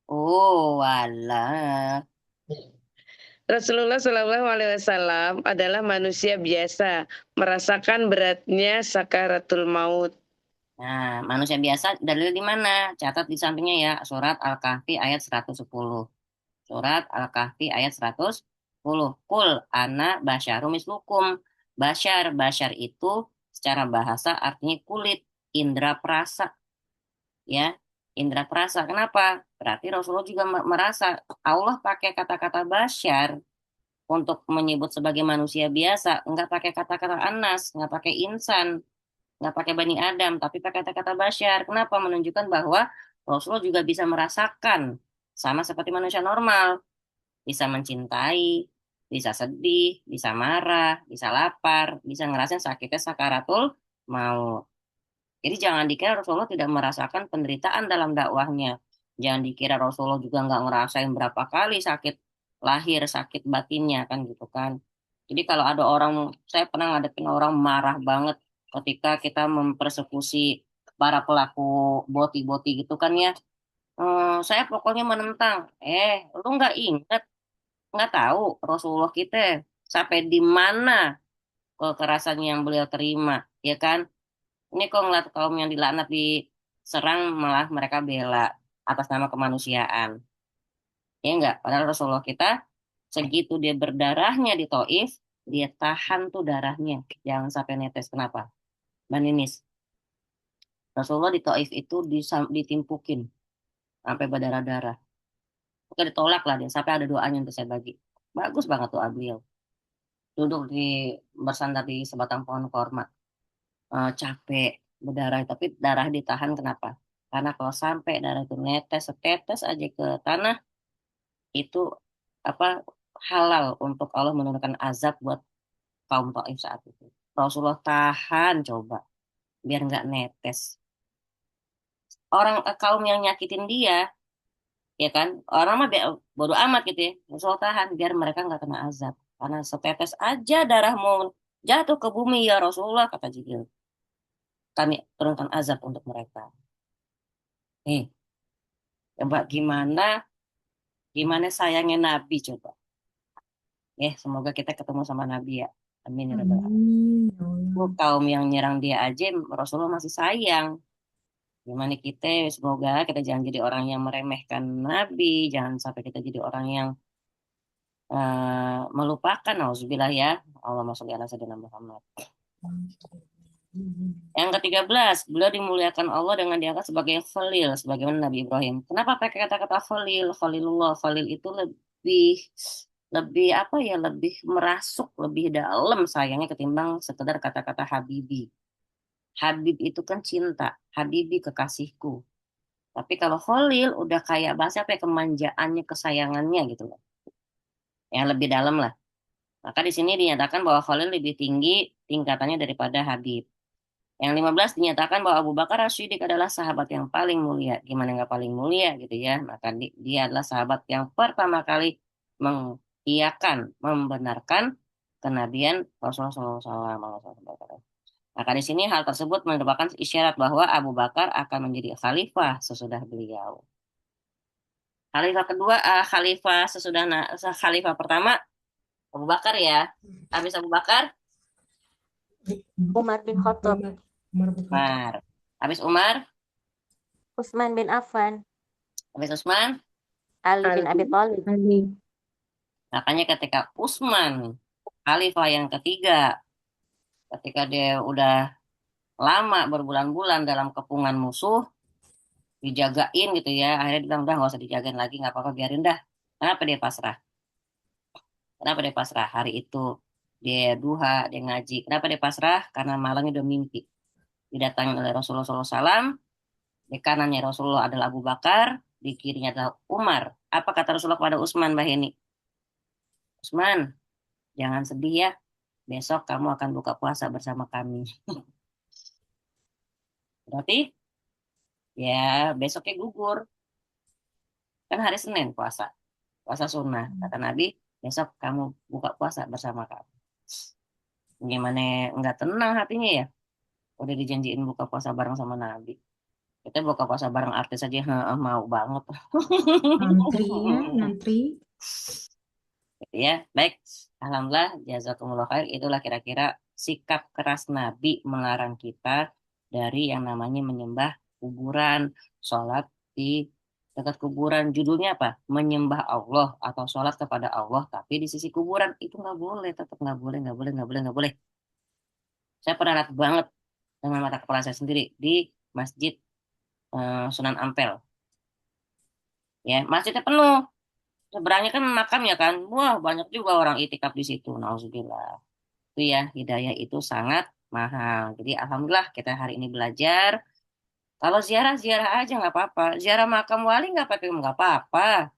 [SPEAKER 1] Oh, walah.
[SPEAKER 5] Rasulullah Shallallahu Alaihi Wasallam adalah manusia biasa, merasakan beratnya sakaratul maut.
[SPEAKER 1] Nah, manusia biasa dalil di mana? Catat di sampingnya ya, surat Al-Kahfi ayat 110. Surat Al-Kahfi ayat 110. Kul ana basyarum mislukum. Basyar itu secara bahasa artinya kulit, indera perasa. Ya, indera perasa. Kenapa? Berarti Rasulullah juga merasa Allah pakai kata-kata basyar untuk menyebut sebagai manusia biasa, nggak pakai kata-kata anas, nggak pakai insan, nggak pakai bani Adam, tapi pakai kata-kata basyar. Kenapa? Menunjukkan bahwa Rasulullah juga bisa merasakan sama seperti manusia normal, bisa mencintai, bisa sedih, bisa marah, bisa lapar, bisa ngerasain sakitnya sakaratul maut. Jadi jangan dikira Rasulullah tidak merasakan penderitaan dalam dakwahnya. Jangan dikira Rasulullah juga nggak ngerasain berapa kali sakit lahir, sakit batinnya kan gitu kan. Jadi kalau ada orang, saya pernah ngadepin orang marah banget ketika kita mempersekusi para pelaku boti-boti gitu kan ya. Saya pokoknya menentang. Lu nggak ingat, nggak tahu Rasulullah kita sampai di mana kekerasan yang beliau terima, ya kan? Ini kok ngeliat kaum yang dilaknat diserang malah mereka bela atas nama kemanusiaan. Ya enggak? Padahal Rasulullah kita segitu dia berdarahnya di Taif, dia tahan tuh darahnya. Jangan sampai netes. Kenapa? Mbak Ninis, Rasulullah di Taif itu ditimpukin sampai berdarah-darah. Oke ditolak lah dia, sampai ada doanya untuk saya bagi. Bagus banget tuh beliau. Duduk bersandar di sebatang pohon korma. Capek berdarah tapi darah ditahan kenapa? Karena kalau sampai darah itu netes setetes aja ke tanah itu apa halal untuk Allah menurunkan azab buat kaum Taif saat itu. Rasulullah tahan coba biar nggak netes. Orang kaum yang nyakitin dia, ya kan? Orang mah bodo amat gitu ya. Rasulullah tahan biar mereka nggak kena azab. Karena setetes aja darahmu jatuh ke bumi ya Rasulullah kata Jibril. Kami turunkan azab untuk mereka. Nih, coba gimana gimana sayangnya Nabi coba. Semoga kita ketemu sama Nabi ya. Amin ya rabbal alamin.
[SPEAKER 2] Amin. Ya Allah.
[SPEAKER 1] Kaum yang nyerang dia aja Rasulullah masih sayang. Gimana kita, semoga kita jangan jadi orang yang meremehkan Nabi, jangan sampai kita jadi orang yang melupakan, nauzubillah ya. Allahumma sholli ala sayyidina Muhammad. Yang ke-13, beliau dimuliakan Allah dengan diangkat sebagai Khalil, sebagaimana Nabi Ibrahim. Kenapa pakai kata-kata Khalil, Khalilullah? Khalil itu lebih lebih apa ya, lebih merasuk, lebih dalam sayangnya ketimbang sekedar kata-kata Habibi. Habib itu kan cinta, Habibi kekasihku. Tapi kalau Khalil udah kayak bahasa apa ya, kemanjaannya, kesayangannya gitu loh. Yang lebih dalam lah. Maka di sini dinyatakan bahwa Khalil lebih tinggi tingkatannya daripada Habib. Yang 15 dinyatakan bahwa Abu Bakar As-Siddiq adalah sahabat yang paling mulia. Gimana nggak paling mulia gitu ya. Maka dia adalah sahabat yang pertama kali mengiyakan, membenarkan kenabian Rasulullah SAW. Maka di sini hal tersebut merupakan isyarat bahwa Abu Bakar akan menjadi khalifah sesudah beliau. Khalifah kedua, khalifah sesudah khalifah pertama Abu Bakar ya. Habis Abu Bakar,
[SPEAKER 9] Umar bin Khattab,
[SPEAKER 2] Umar bin Khattab.
[SPEAKER 1] Umar. Habis Umar,
[SPEAKER 9] Utsman bin Affan,
[SPEAKER 1] habis Utsman.
[SPEAKER 9] Ali bin Abi Thalib.
[SPEAKER 1] Makanya ketika Utsman khalifah yang ketiga, ketika dia udah lama berbulan-bulan dalam kepungan musuh, dijagain gitu ya, akhirnya dia bilang udah nggak usah dijagain lagi, nggak apa-apa biarin dah. Kenapa dia pasrah? Kenapa dia pasrah? Hari itu dia duha, dia ngaji. Kenapa dia pasrah? Karena malamnya udah mimpi. Didatangi oleh Rasulullah SAW, di kanannya Rasulullah adalah Abu Bakar, di kirinya adalah Umar. Apa kata Rasulullah kepada Utsman, Mbak Heni? Utsman, jangan sedih ya. Besok kamu akan buka puasa bersama kami. Berarti ya besoknya gugur. Kan hari Senin puasa. Puasa sunnah. Kata Nabi, besok kamu buka puasa bersama kami. Gimana nggak tenang hatinya ya? Udah dijanjiin buka puasa bareng sama Nabi. Kita buka puasa bareng artis aja mau banget.
[SPEAKER 2] Ngantri ya, ngantri.
[SPEAKER 1] Ya, baik. Alhamdulillah, jazakumullah khair. Itulah kira-kira sikap keras Nabi melarang kita dari yang namanya menyembah kuburan, sholat di dekat kuburan. Judulnya apa? Menyembah Allah atau sholat kepada Allah, tapi di sisi kuburan itu nggak boleh, tetap nggak boleh, nggak boleh, nggak boleh, nggak boleh. Saya pernah lihat banget dengan mata kepala saya sendiri di Masjid Sunan Ampel. Ya, masjidnya penuh. Seberangnya kan makam ya kan. Wah, banyak juga orang itikaf di situ. Nauzubillah. Itu ya, hidayah itu sangat mahal. Jadi alhamdulillah kita hari ini belajar. Kalau ziarah, ziarah aja nggak apa-apa. Ziarah makam wali nggak apa-apa.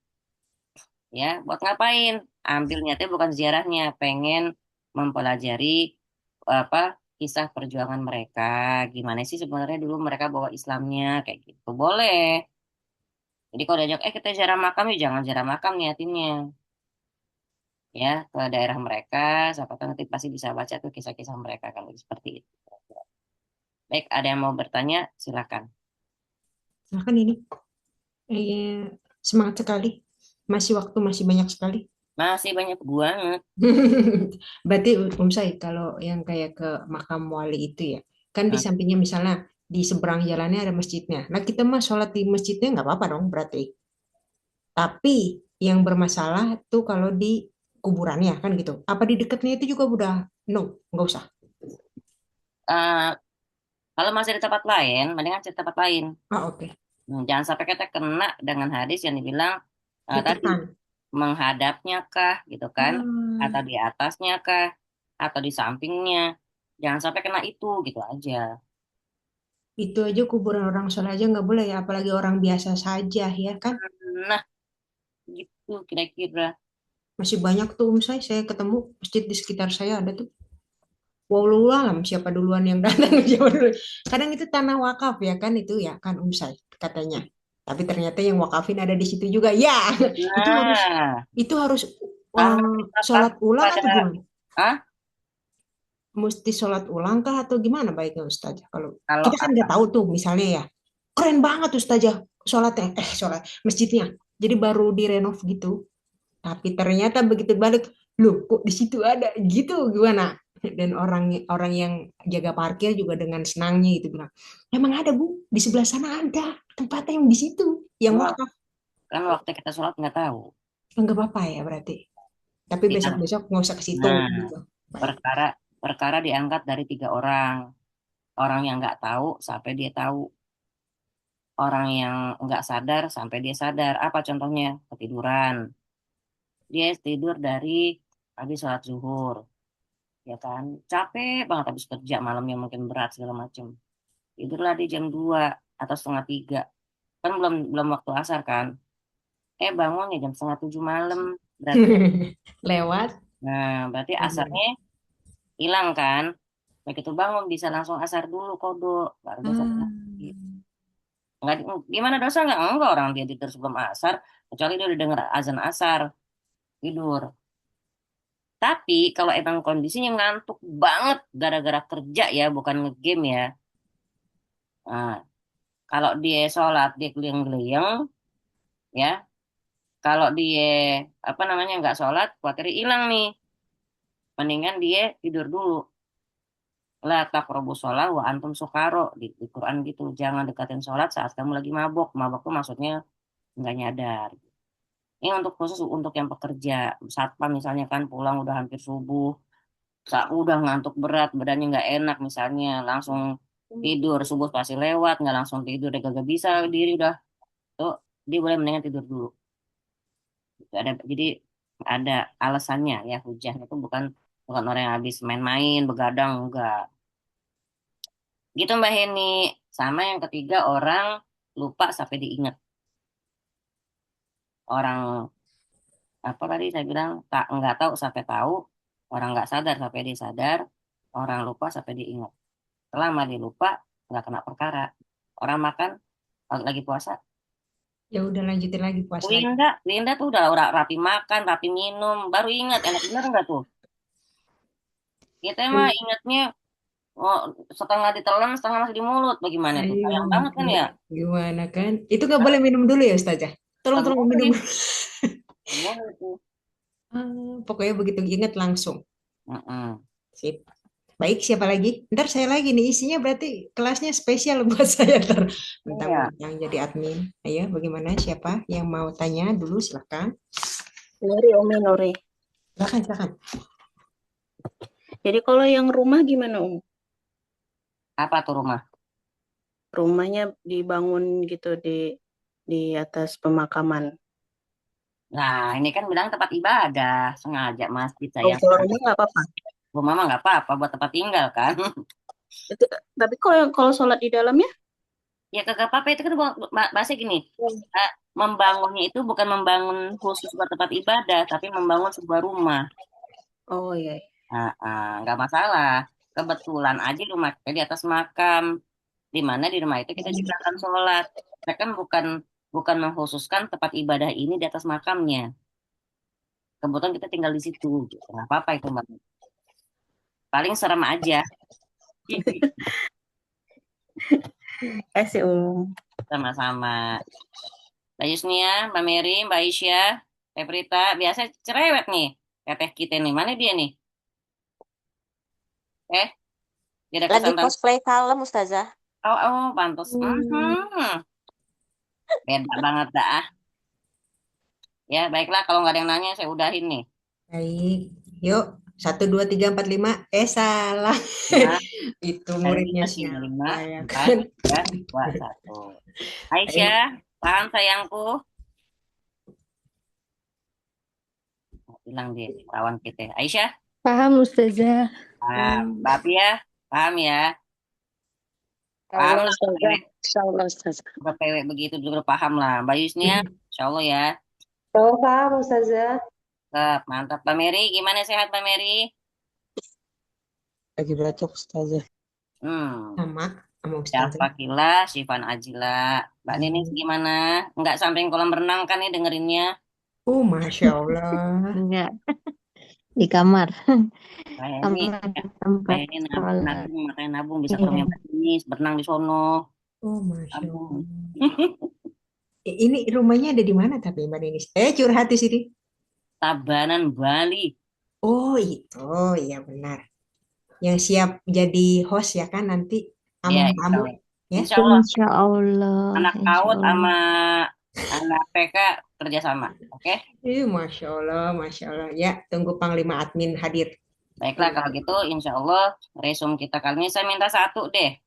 [SPEAKER 1] Ya, buat ngapain? Ambil niatnya bukan ziarahnya, pengen mempelajari apa kisah perjuangan mereka. Gimana sih sebenarnya dulu mereka bawa Islamnya kayak gitu. Boleh. Jadi kalau diajak, kita ziarah makam ya jangan ziarah makam niatinnya. Ya ke daerah mereka, siapa tahu nanti pasti bisa baca tuh kisah-kisah mereka kalau seperti itu. Baik, ada yang mau bertanya, silakan.
[SPEAKER 2] Silahkan ini. Semangat sekali. Masih waktu, masih banyak sekali.
[SPEAKER 1] Masih banyak banget.
[SPEAKER 2] Berarti Say, kalau yang kayak ke makam wali itu ya, kan di sampingnya misalnya di seberang jalannya ada masjidnya. Nah kita mah sholat di masjidnya nggak apa-apa dong berarti. Tapi yang bermasalah tuh kalau di kuburannya kan gitu. Apa di dekatnya itu juga udah no, nggak usah.
[SPEAKER 1] Eh, kalau masih di tempat lain, mendingan di tempat lain.
[SPEAKER 2] Oke.
[SPEAKER 1] Jangan sampai kita kena dengan hadis yang dibilang tadi
[SPEAKER 2] Deketan.
[SPEAKER 1] menghadapnya kah, gitu kan, atau di atasnya kah, atau di sampingnya. Jangan sampai kena itu, gitu aja.
[SPEAKER 2] Itu aja kuburan orang soleh aja nggak boleh ya, apalagi orang biasa saja ya kan.
[SPEAKER 1] Nah, gitu kira-kira.
[SPEAKER 2] Masih banyak tuh saya ketemu masjid di sekitar saya ada tuh. Walau alam siapa duluan yang datang siapa duluan. Kadang itu tanah wakaf ya kan itu ya kan katanya. Tapi ternyata yang wakafin ada di situ juga. Ya, itu harus
[SPEAKER 1] Nah,
[SPEAKER 2] itu harus
[SPEAKER 1] tanah wakaf
[SPEAKER 2] sholat ulang
[SPEAKER 1] pada
[SPEAKER 2] atau gimana?
[SPEAKER 1] ah
[SPEAKER 2] Mesti sholat ulang kah atau gimana baiknya Ustazah? Kalau
[SPEAKER 1] kalau
[SPEAKER 2] kita kan nggak tahu tuh misalnya ya, keren banget Ustazah sholatnya, sholat masjidnya. Jadi baru direnov gitu. Tapi ternyata begitu balik, loh kok di situ ada gitu gimana? Dan orang orang yang jaga parkir juga dengan senangnya gitu bilang, emang ada Bu, di sebelah sana ada tempatnya yang di situ, yang
[SPEAKER 1] kan,
[SPEAKER 2] wakaf.
[SPEAKER 1] kan waktu kita sholat nggak tahu.
[SPEAKER 2] Enggak apa-apa ya berarti. Tapi
[SPEAKER 1] Yang
[SPEAKER 2] besok-besok nggak usah ke situ
[SPEAKER 1] nah
[SPEAKER 2] gitu. Baik.
[SPEAKER 1] perkara perkara diangkat dari 3 orang. Orang yang nggak tahu sampai dia tahu. Orang yang nggak sadar sampai dia sadar. Apa contohnya? Ketiduran. Dia tidur dari habis sholat zuhur, ya kan? Capek banget habis kerja malamnya mungkin berat segala macam. Tidurlah di jam 2 atau setengah 3. Kan belum belum waktu asar kan? Bangun ya jam setengah 7 malam. Berarti
[SPEAKER 2] Lewat.
[SPEAKER 1] berarti asarnya hilang kan? Begitu bangun bisa langsung asar dulu kodok, baru besok lagi. Nggak, gimana dosa enggak orang dia tidur sebelum asar, kecuali dia udah denger azan asar tidur. Tapi kalau emang kondisinya ngantuk banget gara-gara kerja ya, bukan ngegame ya. Nah, kalau dia sholat dia geleng-geleng ya. Kalau dia apa namanya nggak sholat, khawatir hilang nih. Mendingan dia tidur dulu. La taqrabu sholat wa antum sukaro di Quran gitu. Jangan dekatin sholat saat kamu lagi mabok. Mabok tuh maksudnya nggak nyadar. Ini untuk khusus untuk yang pekerja. Satpam misalnya kan pulang udah hampir subuh. Udah ngantuk berat, badannya nggak enak misalnya. Langsung tidur, subuh pasti lewat. Nggak langsung tidur, dia kagak bisa diri udah. Tuh, dia boleh mendingan tidur dulu. Jadi ada alasannya ya. Hujahnya itu bukan bukan orang yang habis main-main, begadang, enggak. Gitu Mbak Heni. Sama yang ketiga orang lupa sampai diingat. Orang apa tadi saya bilang tak nggak tahu sampai tahu, orang nggak sadar sampai dia sadar, orang lupa sampai dia ingat. Selama dia lupa nggak kena perkara. Orang makan kalau lagi puasa,
[SPEAKER 2] Ya udah lanjutin lagi puasa lagi.
[SPEAKER 1] Linda tuh udah rapi makan, rapi minum, baru ingat enak bener nggak tuh? Kita mah ingatnya oh, setengah ditelan, setengah masih di mulut. Bagaimana tuh?
[SPEAKER 2] Ayo,
[SPEAKER 1] Sayang banget kan ya?
[SPEAKER 2] gimana kan? Itu nggak boleh minum dulu ya Ustazah?
[SPEAKER 1] Kagak
[SPEAKER 2] Tolong minum.
[SPEAKER 1] boleh, kagak boleh tuh.
[SPEAKER 2] Pokoknya begitu ingat langsung.
[SPEAKER 1] Mm-mm.
[SPEAKER 2] Sip. Baik, siapa lagi? Ntar saya lagi nih, isinya berarti kelasnya spesial buat saya ntar.
[SPEAKER 1] Iya.
[SPEAKER 2] Mentang-mentang jadi admin. Ayo, bagaimana? Siapa yang mau tanya dulu? Silakan.
[SPEAKER 7] Umi Nuri.
[SPEAKER 2] Silakan.
[SPEAKER 7] Jadi kalau yang rumah gimana,
[SPEAKER 1] Apa tuh rumah?
[SPEAKER 7] Rumahnya dibangun gitu di atas pemakaman.
[SPEAKER 1] Nah, ini kan bilang tempat ibadah, sengaja masjid sayang.
[SPEAKER 7] Kalau rumah nggak apa-apa.
[SPEAKER 1] Rumah mah nggak apa-apa buat tempat tinggal kan.
[SPEAKER 7] Tapi kalau sholat di dalamnya?
[SPEAKER 1] Ya kagak apa-apa itu kan bahasa gini. Membangunnya itu bukan membangun khusus buat tempat ibadah, tapi membangun sebuah rumah.
[SPEAKER 7] Oh iya.
[SPEAKER 1] Nggak masalah. Kebetulan aja rumah kita di atas makam, di mana di rumah itu kita juga akan sholat. Kita kan bukan mengkhususkan tempat ibadah ini di atas makamnya. Kebetulan kita tinggal di situ, gitu. Nggak apa-apa itu Mbak. Paling serem aja.
[SPEAKER 7] Sih,
[SPEAKER 1] Sama-sama. Mbak Yusnia, Mbak Mary, Mbak Aisyah, Peprita, biasa cerewet nih. Teteh kita nih, mana dia nih? Dia ada
[SPEAKER 9] Lagi
[SPEAKER 1] kesempatan.
[SPEAKER 9] cosplay kalem, Ustazah.
[SPEAKER 1] Pantas. Beda banget dah. Ya, baiklah kalau nggak ada yang nanya, saya udahin nih.
[SPEAKER 2] Baik, yuk. 1, 2, 3, 4, 5. Salah.
[SPEAKER 1] Nah,
[SPEAKER 2] Itu muridnya
[SPEAKER 1] 5,
[SPEAKER 2] siapa ya
[SPEAKER 1] 4,
[SPEAKER 2] kan?
[SPEAKER 1] 3, 2, 1. Aisyah, paham sayangku? Bilang dia, kawan kita. Aisyah,
[SPEAKER 7] Paham, Ustazah.
[SPEAKER 1] paham. Mbak Pia, paham ya? Paham lah,
[SPEAKER 5] Insya Allah, Ustazah.
[SPEAKER 1] udah pewek begitu, udah paham lah. Mbak Yusnia, insya Allah ya.
[SPEAKER 8] Kalau paham, Ustazah.
[SPEAKER 1] Mantap. Pak Mary, gimana sehat Pak Mary?
[SPEAKER 6] Lagi batuk Ustazah.
[SPEAKER 1] Hmm,
[SPEAKER 2] Sama
[SPEAKER 1] Syafa
[SPEAKER 2] Ustazah.
[SPEAKER 1] Kila, Sifan Ajila. Mbak Ninis
[SPEAKER 2] Hmm.
[SPEAKER 1] gimana? Nggak sampai kolam renang kan nih dengerinnya?
[SPEAKER 2] Masya Allah.
[SPEAKER 4] Enggak, di kamar.
[SPEAKER 1] Saya ini,
[SPEAKER 4] Kamar tempat
[SPEAKER 1] saya ini
[SPEAKER 4] sholat.
[SPEAKER 1] nabung, makanya nabung bisa ke
[SPEAKER 4] Iya.
[SPEAKER 1] rumah Mbak Ninis, berenang di sono.
[SPEAKER 2] Masya
[SPEAKER 1] Nabung.
[SPEAKER 2] Allah. Ini rumahnya ada di mana tapi Mbak Denis? Curhat di sini.
[SPEAKER 1] Tabanan Bali.
[SPEAKER 2] Itu. Iya benar. Yang siap jadi host ya kan nanti
[SPEAKER 1] Ya,
[SPEAKER 2] sama
[SPEAKER 1] insya
[SPEAKER 2] tamu
[SPEAKER 1] Allah.
[SPEAKER 2] ya.
[SPEAKER 1] Insya Allah,
[SPEAKER 4] Insya Allah,
[SPEAKER 1] anak
[SPEAKER 4] insya
[SPEAKER 1] PAUD
[SPEAKER 4] Allah.
[SPEAKER 1] sama anak PK kerjasama. Oke?
[SPEAKER 2] Masya Allah, Masya Allah. Ya, tunggu Panglima Admin hadir.
[SPEAKER 1] Baiklah, kalau gitu insya Allah resume kita kali ini saya minta satu deh.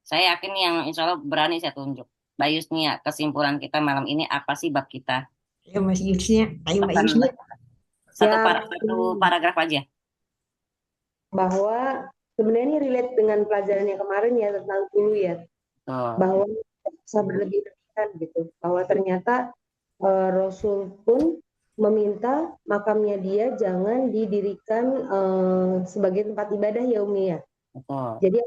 [SPEAKER 1] Saya yakin yang insya Allah berani saya tunjuk. Mbak Yusnia, kesimpulan kita malam ini apa sih bab kita?
[SPEAKER 2] Ya Mas Yusnya. Ayo Mbak
[SPEAKER 1] Pesan
[SPEAKER 2] Yusnya.
[SPEAKER 1] satu,
[SPEAKER 8] Ya,
[SPEAKER 1] satu paragraf aja.
[SPEAKER 8] bahwa sebenarnya ini relate dengan pelajaran yang kemarin ya tentang dulu ya.
[SPEAKER 1] Tuh.
[SPEAKER 8] Bahwa tidak bisa berlebih-lebihan gitu. Bahwa ternyata Rasul pun meminta makamnya dia jangan didirikan sebagai tempat ibadah ya Umi ya.
[SPEAKER 1] Betul.
[SPEAKER 8] Jadi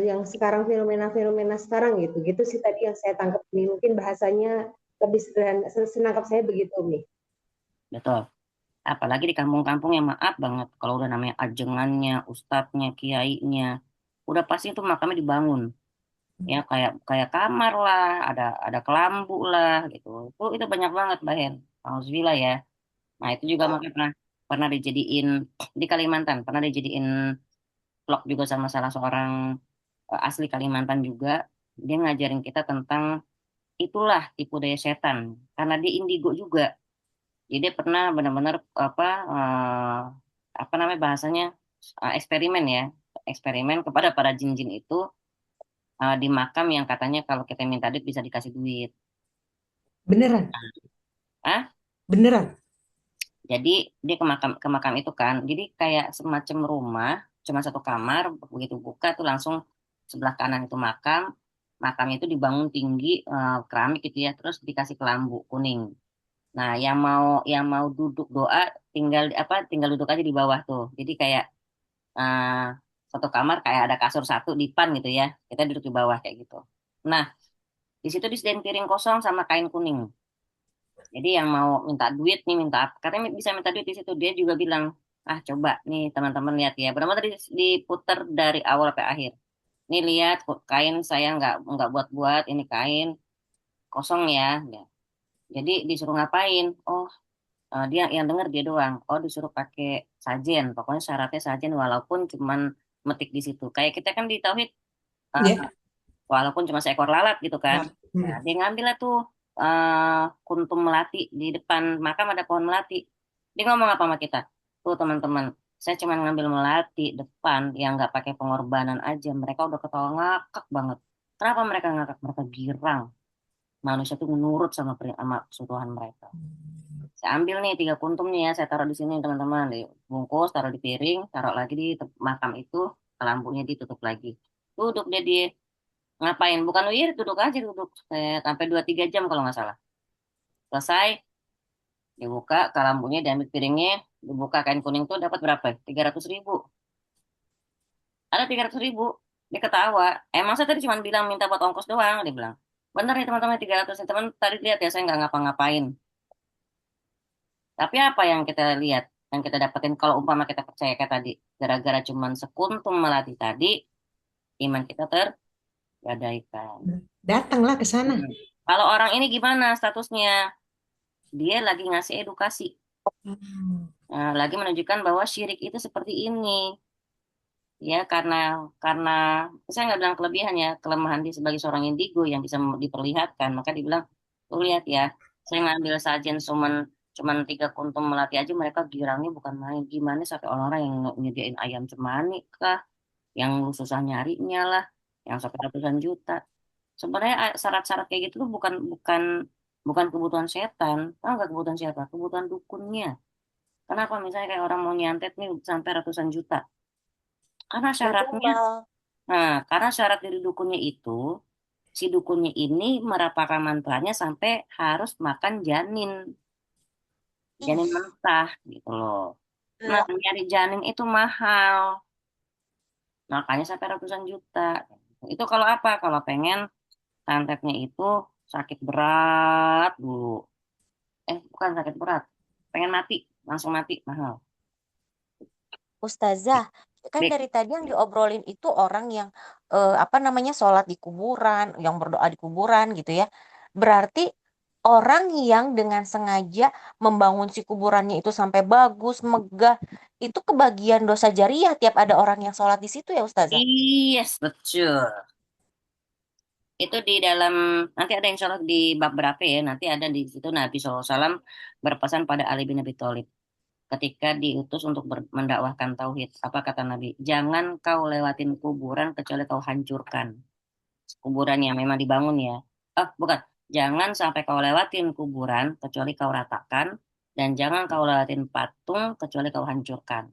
[SPEAKER 8] yang sekarang fenomena-fenomena sekarang gitu sih tadi yang saya tangkap nih. Mungkin bahasanya lebih sederhana, senangkap saya begitu nih.
[SPEAKER 1] Betul. Apalagi di kampung-kampung yang maaf banget kalau udah namanya ajengannya, ustadznya, kiainya, udah pasti itu makamnya dibangun. Ya kayak kayak kamar lah, ada kelambu lah gitu. Itu banyak banget Bahen. Alhamdulillah ya. Nah, itu juga makanya pernah pernah dijadiin di Kalimantan, pernah dijadiin vlog juga sama salah seorang asli Kalimantan juga. Dia ngajarin kita tentang itulah tipu daya setan karena dia indigo juga. Jadi dia pernah benar-benar apa namanya bahasanya eksperimen ya, eksperimen kepada para jin-jin itu di makam yang katanya kalau kita minta duit bisa dikasih duit.
[SPEAKER 2] Beneran?
[SPEAKER 1] Ah,
[SPEAKER 2] Beneran?
[SPEAKER 1] jadi dia ke makam itu kan. Jadi kayak semacam rumah, cuma satu kamar, begitu buka tuh langsung sebelah kanan itu makam. Makam itu dibangun tinggi keramik gitu ya, terus dikasih kelambu kuning. Nah, yang mau duduk doa tinggal duduk aja di bawah tuh. Jadi kayak eh, satu kamar kayak ada kasur satu dipan gitu ya. Kita duduk di bawah kayak gitu. Nah, di situ disediain piring kosong sama kain kuning. Jadi yang mau minta duit nih minta apa? Katanya bisa minta duit di situ. Dia juga bilang, ah coba nih teman-teman lihat ya. Benar-benar diputer dari awal sampai akhir. Nih lihat kok kain saya nggak buat-buat. Ini kain kosong ya. Ya. Jadi disuruh ngapain? Oh, dia yang denger dia doang. Oh, disuruh pakai sajen. Pokoknya syaratnya sajen walaupun cuman metik di situ. Kayak kita kan di tauhid, uh,
[SPEAKER 2] Iya.
[SPEAKER 1] walaupun cuma seekor lalat gitu kan. Nah,
[SPEAKER 2] Hmm.
[SPEAKER 1] dia ngambil lah tuh kuntum melati di depan makam ada pohon melati. Dia ngomong apa sama kita? Tuh teman-teman, saya cuma ngambil melati depan yang nggak pakai pengorbanan aja. Mereka udah ketawa ngakak banget. Kenapa mereka ngakak? Mereka girang. Manusia tuh nurut sama kesuruhan mereka. Saya ambil nih 3 kuntum nih ya, saya taruh di sini teman-teman, dibungkus, taruh di piring, taruh lagi di makam itu, lampunya ditutup lagi. Duduk dia ngapain? Bukan wir, duduk aja duduk. Sampai 2-3 jam kalau nggak salah. Selesai, dibuka, lampunya diambil piringnya, dibuka kain kuning tuh dapat berapa? 300.000. Ada 300.000. Dia ketawa. Emang saya tadi cuma bilang minta buat ongkos doang, dia bilang. Bener nih teman-teman 300. Teman tadi lihat ya saya nggak ngapa-ngapain. Tapi apa yang kita lihat, yang kita dapetin kalau umpama kita percaya kayak tadi, gara-gara cuman sekuntum melati tadi, iman kita tergadaikan.
[SPEAKER 2] Datanglah ke sana.
[SPEAKER 1] Kalau orang ini gimana statusnya? Dia lagi ngasih edukasi, lagi menunjukkan bahwa syirik itu seperti ini. Ya, karena saya nggak bilang kelebihan ya, kelemahan dia sebagai seorang indigo yang bisa diperlihatkan. Maka dibilang, tuh lihat ya, saya ngambil sajian cuman 3 kuntum melati aja mereka girangnya bukan main. Gimana sampai orang-orang yang nyediain ayam cemani kah, yang susah nyarinya lah, yang sampai ratusan juta. Sebenarnya syarat-syarat kayak gitu tuh bukan bukan bukan kebutuhan setan, tahu nggak kebutuhan siapa? Kebutuhan dukunnya. Kenapa misalnya kayak orang mau nyantet nih sampai ratusan juta? Karena syaratnya
[SPEAKER 9] Betul.
[SPEAKER 1] Nah, karena syarat dari dukunnya itu si dukunnya ini merapalkan mantranya sampai harus makan janin
[SPEAKER 9] Ih,
[SPEAKER 1] mentah gitu loh. Nah,
[SPEAKER 9] lah.
[SPEAKER 1] nyari janin itu mahal, makanya sampai ratusan juta. Itu kalau apa? Kalau pengen santetnya itu sakit berat dulu. Bukan sakit berat. Pengen mati, langsung mati, mahal.
[SPEAKER 9] Ustazah, kan
[SPEAKER 1] Baik.
[SPEAKER 9] dari tadi yang diobrolin itu orang yang apa namanya sholat di kuburan, yang berdoa di kuburan gitu ya. Berarti orang yang dengan sengaja membangun si kuburannya itu sampai bagus, megah, itu kebagian dosa jariah tiap ada orang yang sholat di situ ya Ustazah.
[SPEAKER 1] Yes, betul. Itu di dalam, nanti ada insya Allah di bab berapa ya, nanti ada di situ Nabi SAW berpesan pada Ali bin Abi Thalib. Ketika diutus untuk mendakwahkan tauhid, apa kata Nabi? Jangan kau lewatin kuburan kecuali kau hancurkan. Kuburan yang memang dibangun ya. Bukan. Jangan sampai kau lewatin kuburan kecuali kau ratakan. Dan jangan kau lewatin patung kecuali kau hancurkan.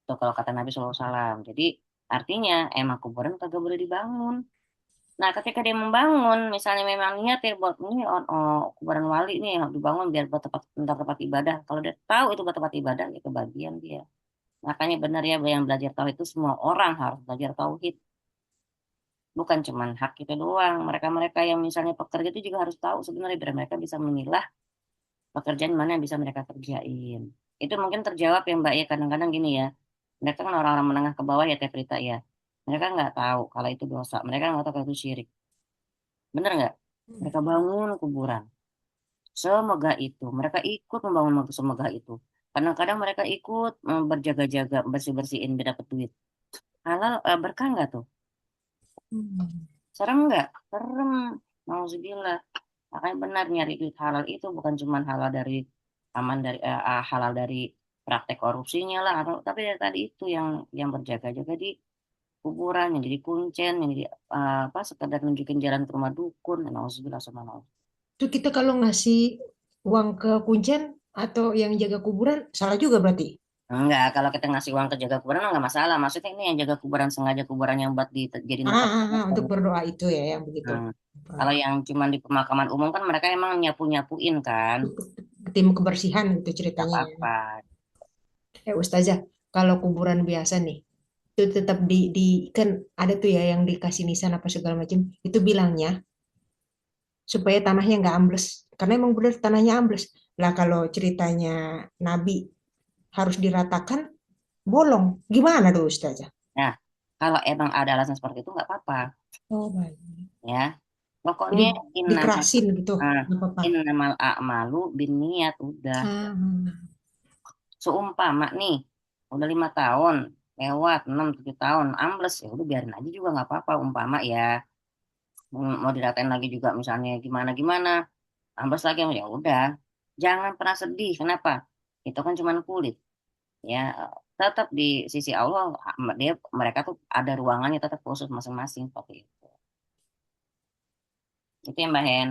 [SPEAKER 1] Itu kalau kata Nabi SAW. Jadi artinya emang kuburan kagak boleh dibangun. Nah, ketika dia membangun, misalnya memang niat ya buat ini kuburan wali nih yang dibangun biar buat tempat ibadah. Kalau dia tahu itu buat tempat ibadah, ya kebagian dia. Makanya benar ya yang belajar tauhid itu semua orang harus belajar tauhid. Bukan cuma hak kita doang. Mereka-mereka yang misalnya pekerja itu juga harus tahu sebenarnya biar mereka bisa memilah pekerjaan mana yang bisa mereka kerjain. Itu mungkin terjawab ya Mbak ya kadang-kadang gini ya. Mereka kan orang-orang menengah ke bawah ya Teh Prita ya. Mereka nggak tahu kalau itu dosa. Mereka nggak tahu kalau itu syirik. Bener nggak? Mereka bangun kuburan. Semegah itu. Mereka ikut membangun semegah itu. Kadang-kadang mereka ikut berjaga-jaga, bersih-bersihin biar dapat duit. Halal berkah nggak tuh? Serem nggak? Serem. Nauzubillah. Makanya benar nyari duit halal itu bukan cuma halal dari aman dari halal dari praktek korupsinya lah, tapi dari tadi itu yang berjaga-jaga di kuburan, yang jadi kuncen, yang jadi sekedar nunjukin jalan ke rumah dukun. Nauzubillah sama
[SPEAKER 2] Itu kita kalau ngasih uang ke kuncen atau yang jaga kuburan salah juga berarti.
[SPEAKER 1] Enggak, kalau kita ngasih uang ke jaga kuburan enggak masalah. Maksudnya ini yang jaga kuburan sengaja kuburan yang buat dijadiin tempat
[SPEAKER 2] Untuk
[SPEAKER 1] ibadah.
[SPEAKER 2] berdoa itu ya yang begitu.
[SPEAKER 1] Hmm. Kalau yang cuma di pemakaman umum kan mereka emang nyapu-nyapuin kan.
[SPEAKER 2] Tim kebersihan gitu
[SPEAKER 1] Enggak
[SPEAKER 2] ceritanya ya.
[SPEAKER 1] apa-apa.
[SPEAKER 2] Ustazah, kalau kuburan biasa nih, itu tetap di kan ada tuh ya yang dikasih nisan apa segala macam. Itu bilangnya supaya tanahnya nggak ambles. Karena emang benar tanahnya ambles. Lah kalau ceritanya Nabi harus diratakan, bolong. Gimana tuh Ustazah?
[SPEAKER 1] Nah, kalau emang ada alasan seperti itu nggak apa-apa,
[SPEAKER 2] Oh, baik.
[SPEAKER 1] ya.
[SPEAKER 2] Jadi
[SPEAKER 1] Pokoknya
[SPEAKER 2] dikerasin gitu,
[SPEAKER 1] ah,
[SPEAKER 2] nggak apa-apa.
[SPEAKER 1] innamal a'malu binniat udah. Seumpama nih, udah 5 tahun, lewat 6 7 tahun, ambles ya udah biarin aja juga nggak apa-apa. Umpama ya mau diratain lagi juga misalnya gimana gimana, ambles lagi ya udah. Jangan pernah sedih. Kenapa? Itu kan cuma kulit. Ya, tetap di sisi Allah mereka tuh ada ruangannya tetap khusus masing-masing seperti itu. Itu ya Mbak Hen.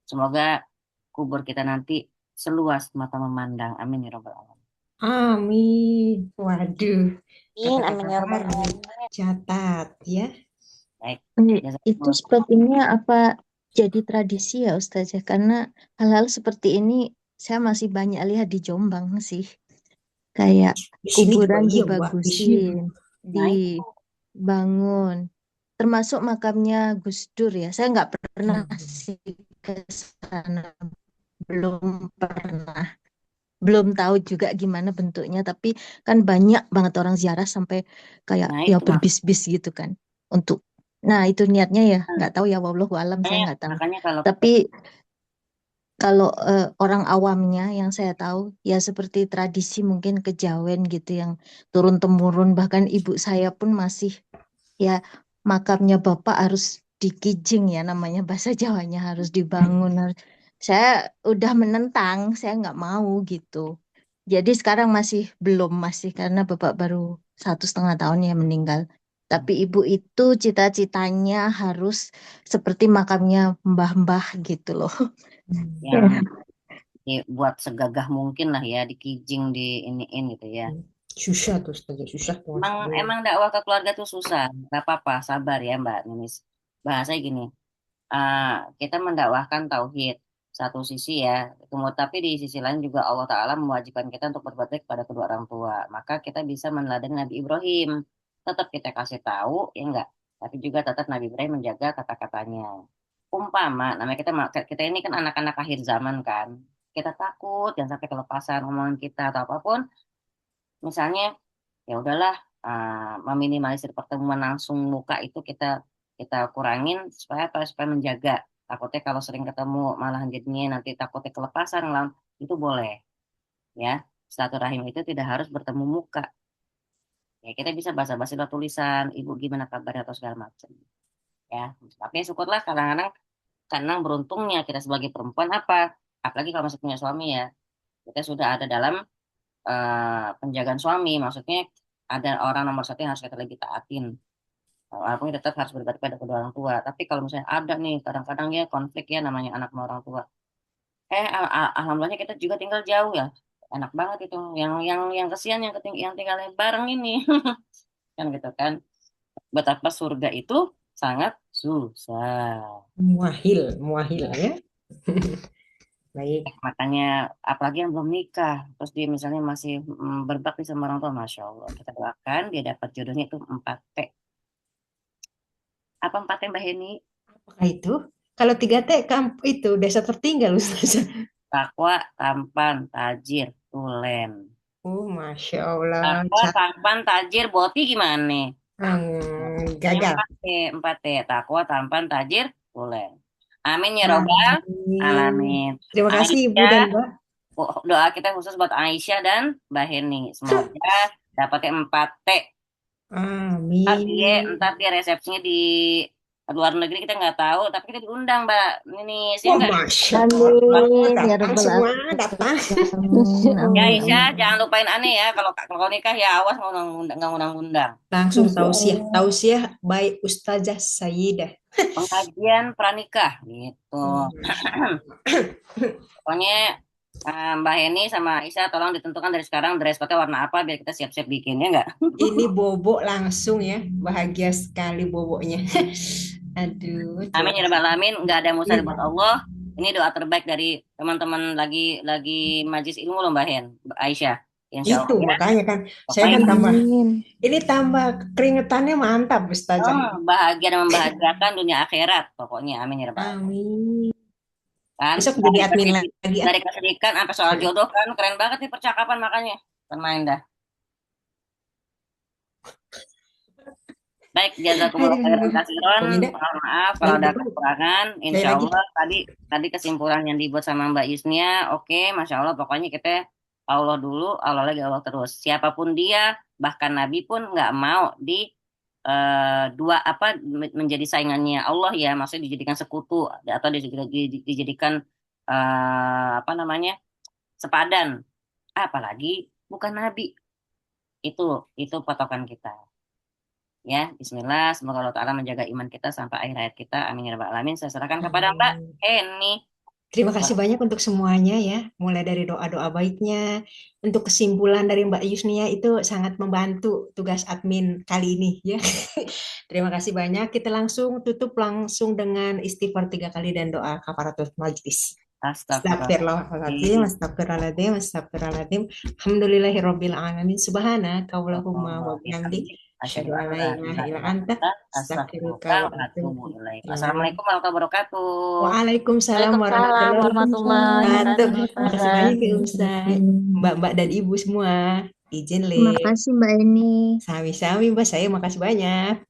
[SPEAKER 1] Semoga kubur kita nanti seluas mata memandang. Amin ya Rabbal Alamin.
[SPEAKER 2] Amin. Waduh,
[SPEAKER 9] Amin,
[SPEAKER 2] kata-kata
[SPEAKER 9] amin ya rabbal
[SPEAKER 2] baru.
[SPEAKER 9] alamin.
[SPEAKER 2] Catat ya.
[SPEAKER 1] Baik.
[SPEAKER 4] Itu
[SPEAKER 1] Jazakumullah.
[SPEAKER 4] sepertinya apa jadi tradisi ya Ustazah, karena hal-hal seperti ini saya masih banyak lihat di Jombang sih. Kayak
[SPEAKER 2] Di sini juga
[SPEAKER 4] kuburan
[SPEAKER 2] iya, Mbak. Di sini.
[SPEAKER 4] dibagusin,
[SPEAKER 1] Nah, itu.
[SPEAKER 4] dibangun. Termasuk makamnya Gus Dur ya. Saya nggak pernah sih ke sana, belum pernah. Belum tahu juga gimana bentuknya, tapi kan banyak banget orang ziarah sampai kayak
[SPEAKER 1] Nah,
[SPEAKER 4] ya
[SPEAKER 1] itu
[SPEAKER 4] berbis-bis gitu kan. Untuk, nah itu niatnya ya, nggak tahu ya, wallahu alam, saya nggak tahu.
[SPEAKER 1] makanya kalau
[SPEAKER 4] Tapi kalau orang awamnya yang saya tahu ya seperti tradisi mungkin kejawen gitu yang turun temurun, bahkan ibu saya pun masih ya makamnya bapak harus dikijing ya namanya bahasa Jawanya, harus dibangun. Saya udah menentang, saya nggak mau gitu. Jadi sekarang masih karena bapak baru 1,5 tahun ya meninggal. Tapi ibu itu cita-citanya harus seperti makamnya mbah-mbah gitu loh.
[SPEAKER 1] yang
[SPEAKER 4] Ya.
[SPEAKER 1] buat segagah mungkin lah ya, dikijing, di iniin gitu ya.
[SPEAKER 2] Susah tuh, Ustazah. Susah banget.
[SPEAKER 1] Emang dakwah ke keluarga tuh susah. Gak apa-apa, sabar ya Mbak Ninis. bahasanya gini, kita mendakwahkan tauhid satu sisi ya, kemudian tapi di sisi lain juga Allah Ta'ala mewajibkan kita untuk berbuat baik kepada kedua orang tua. Maka kita bisa meneladani Nabi Ibrahim. Tetap kita kasih tahu, ya enggak. Tapi juga tetap Nabi Ibrahim menjaga kata-katanya. Umpama, namanya kita ini kan anak-anak akhir zaman kan. Kita takut jangan sampai kelepasan omongan kita atau apapun. Misalnya, ya udahlah, meminimalisir pertemuan langsung muka itu kita kurangin supaya apa? Supaya menjaga. Takutnya kalau sering ketemu malah jadinya nanti takutnya kelepasan itu boleh ya. Silaturahim itu tidak harus bertemu muka. Ya kita bisa basa-basi lewat tulisan, ibu gimana kabar atau segala macam. Ya, tapi syukurlah kadang beruntungnya kita sebagai perempuan apa? Apalagi kalau masih punya suami ya. Kita sudah ada dalam penjagaan suami, maksudnya ada orang nomor satu yang harus kita lebih taatin. Walaupun kita tetap harus berbakti pada kedua orang tua. Tapi kalau misalnya ada nih kadang-kadang ya konflik ya namanya anak sama orang tua. Alhamdulillahnya kita juga tinggal jauh ya. Enak banget itu. Yang kesian yang tinggalnya bareng ini. Kan gitu kan. Betapa surga itu sangat susah.
[SPEAKER 2] Muahil ya. Baik.
[SPEAKER 1] Makanya apalagi yang belum nikah, terus dia misalnya masih berbakti sama orang tua, Masya Allah. Kita doakan dia dapat jodohnya itu 4T. Apa 4T Mbak Heni?
[SPEAKER 2] Apakah itu? Kalau 3T itu desa tertinggal Ustaz.
[SPEAKER 1] Takwa, tampan, tajir, tulen.
[SPEAKER 2] Masya Allah.
[SPEAKER 1] Takwa, tampan, tajir, boti gimana?
[SPEAKER 2] Gagal.
[SPEAKER 1] 4T. Takwa, tampan, tajir, tulen. Amin ya Robbal Alamin.
[SPEAKER 2] Terima kasih Ibu dan Mbak.
[SPEAKER 1] Doa kita khusus buat Aisyah dan Mbak Heni. Semoga dapatnya 4T.
[SPEAKER 2] Amin.
[SPEAKER 1] Entar dia resepsinya di luar negeri kita nggak tahu, tapi kita diundang Mbak. Ini sih
[SPEAKER 2] Masya Allah. Datang semua, datang.
[SPEAKER 1] Ya Aisyah, jangan lupain aneh ya. Kalau nikah ya awas nggak undang-undang.
[SPEAKER 2] Langsung tausiah by Ustazah Sayyidah.
[SPEAKER 1] Pengajian pranikah gitu. Pokoknya Mbak Heni sama Aisyah tolong ditentukan dari sekarang dress code warna apa biar kita siap-siap bikinnya enggak?
[SPEAKER 2] Ini bobok langsung ya, bahagia sekali boboknya. Aduh.
[SPEAKER 1] Amin ya rabbal alamin, enggak ada mustahil buat Allah. Ini doa terbaik dari teman-teman lagi majlis ilmu loh Mbak Hen, Aisyah. Insya
[SPEAKER 2] itu
[SPEAKER 1] Allah,
[SPEAKER 2] makanya kan saya kan tambah keringetannya mantap Ustazah.
[SPEAKER 1] Bahagia dan membahagiakan dunia akhirat pokoknya amin ya rabbal
[SPEAKER 2] alamin.
[SPEAKER 1] Kan
[SPEAKER 2] Besok jadi admin lagi ya.
[SPEAKER 1] Dari kesedihan sampai soal jodoh kan keren banget nih percakapan makanya main dah. Baik, jazakumullah khairan katsiran. Mohon maaf kalau ada kekurangan. Insya Allah tadi kesimpulan yang dibuat sama Mbak Yusnia, oke, Masya Allah pokoknya kita Allah dulu, Allah lagi, Allah terus. Siapapun dia, bahkan Nabi pun nggak mau menjadi saingannya Allah ya, maksudnya dijadikan sekutu atau dijadikan sepadan. Apalagi bukan Nabi. Itu patokan kita. Ya, Bismillah, semoga Allah Ta'ala menjaga iman kita sampai akhir hayat kita. Amin ya rabbal alamin. Saya serahkan kepada Mbak Heni.
[SPEAKER 2] Terima kasih banyak untuk semuanya ya, mulai dari doa-doa baiknya, untuk kesimpulan dari Mbak Yusnia itu sangat membantu tugas admin kali ini ya. Terima kasih banyak. Kita tutup langsung dengan istighfar 3 kali dan doa kafaratul majlis. Astagfirullahaladzim, astagfirullahaladzim, astagfirullahaladzim. Alhamdulillahirabbil alamin. Subhanaka Allahumma wa bihamdik. Asyhadu an la ilaha illa anta astaghfiruka wa atubu ilaik.
[SPEAKER 1] Assalamualaikum warahmatullahi wabarakatuh.
[SPEAKER 2] Waalaikumsalam warahmatullahi wabarakatuh. Terima kasih banyak ya Ustaz, Mbak-mbak dan Ibu semua. Izin
[SPEAKER 4] Terima kasih Mbak Eni.
[SPEAKER 2] Sami-sami Mbak, saya makasih banyak.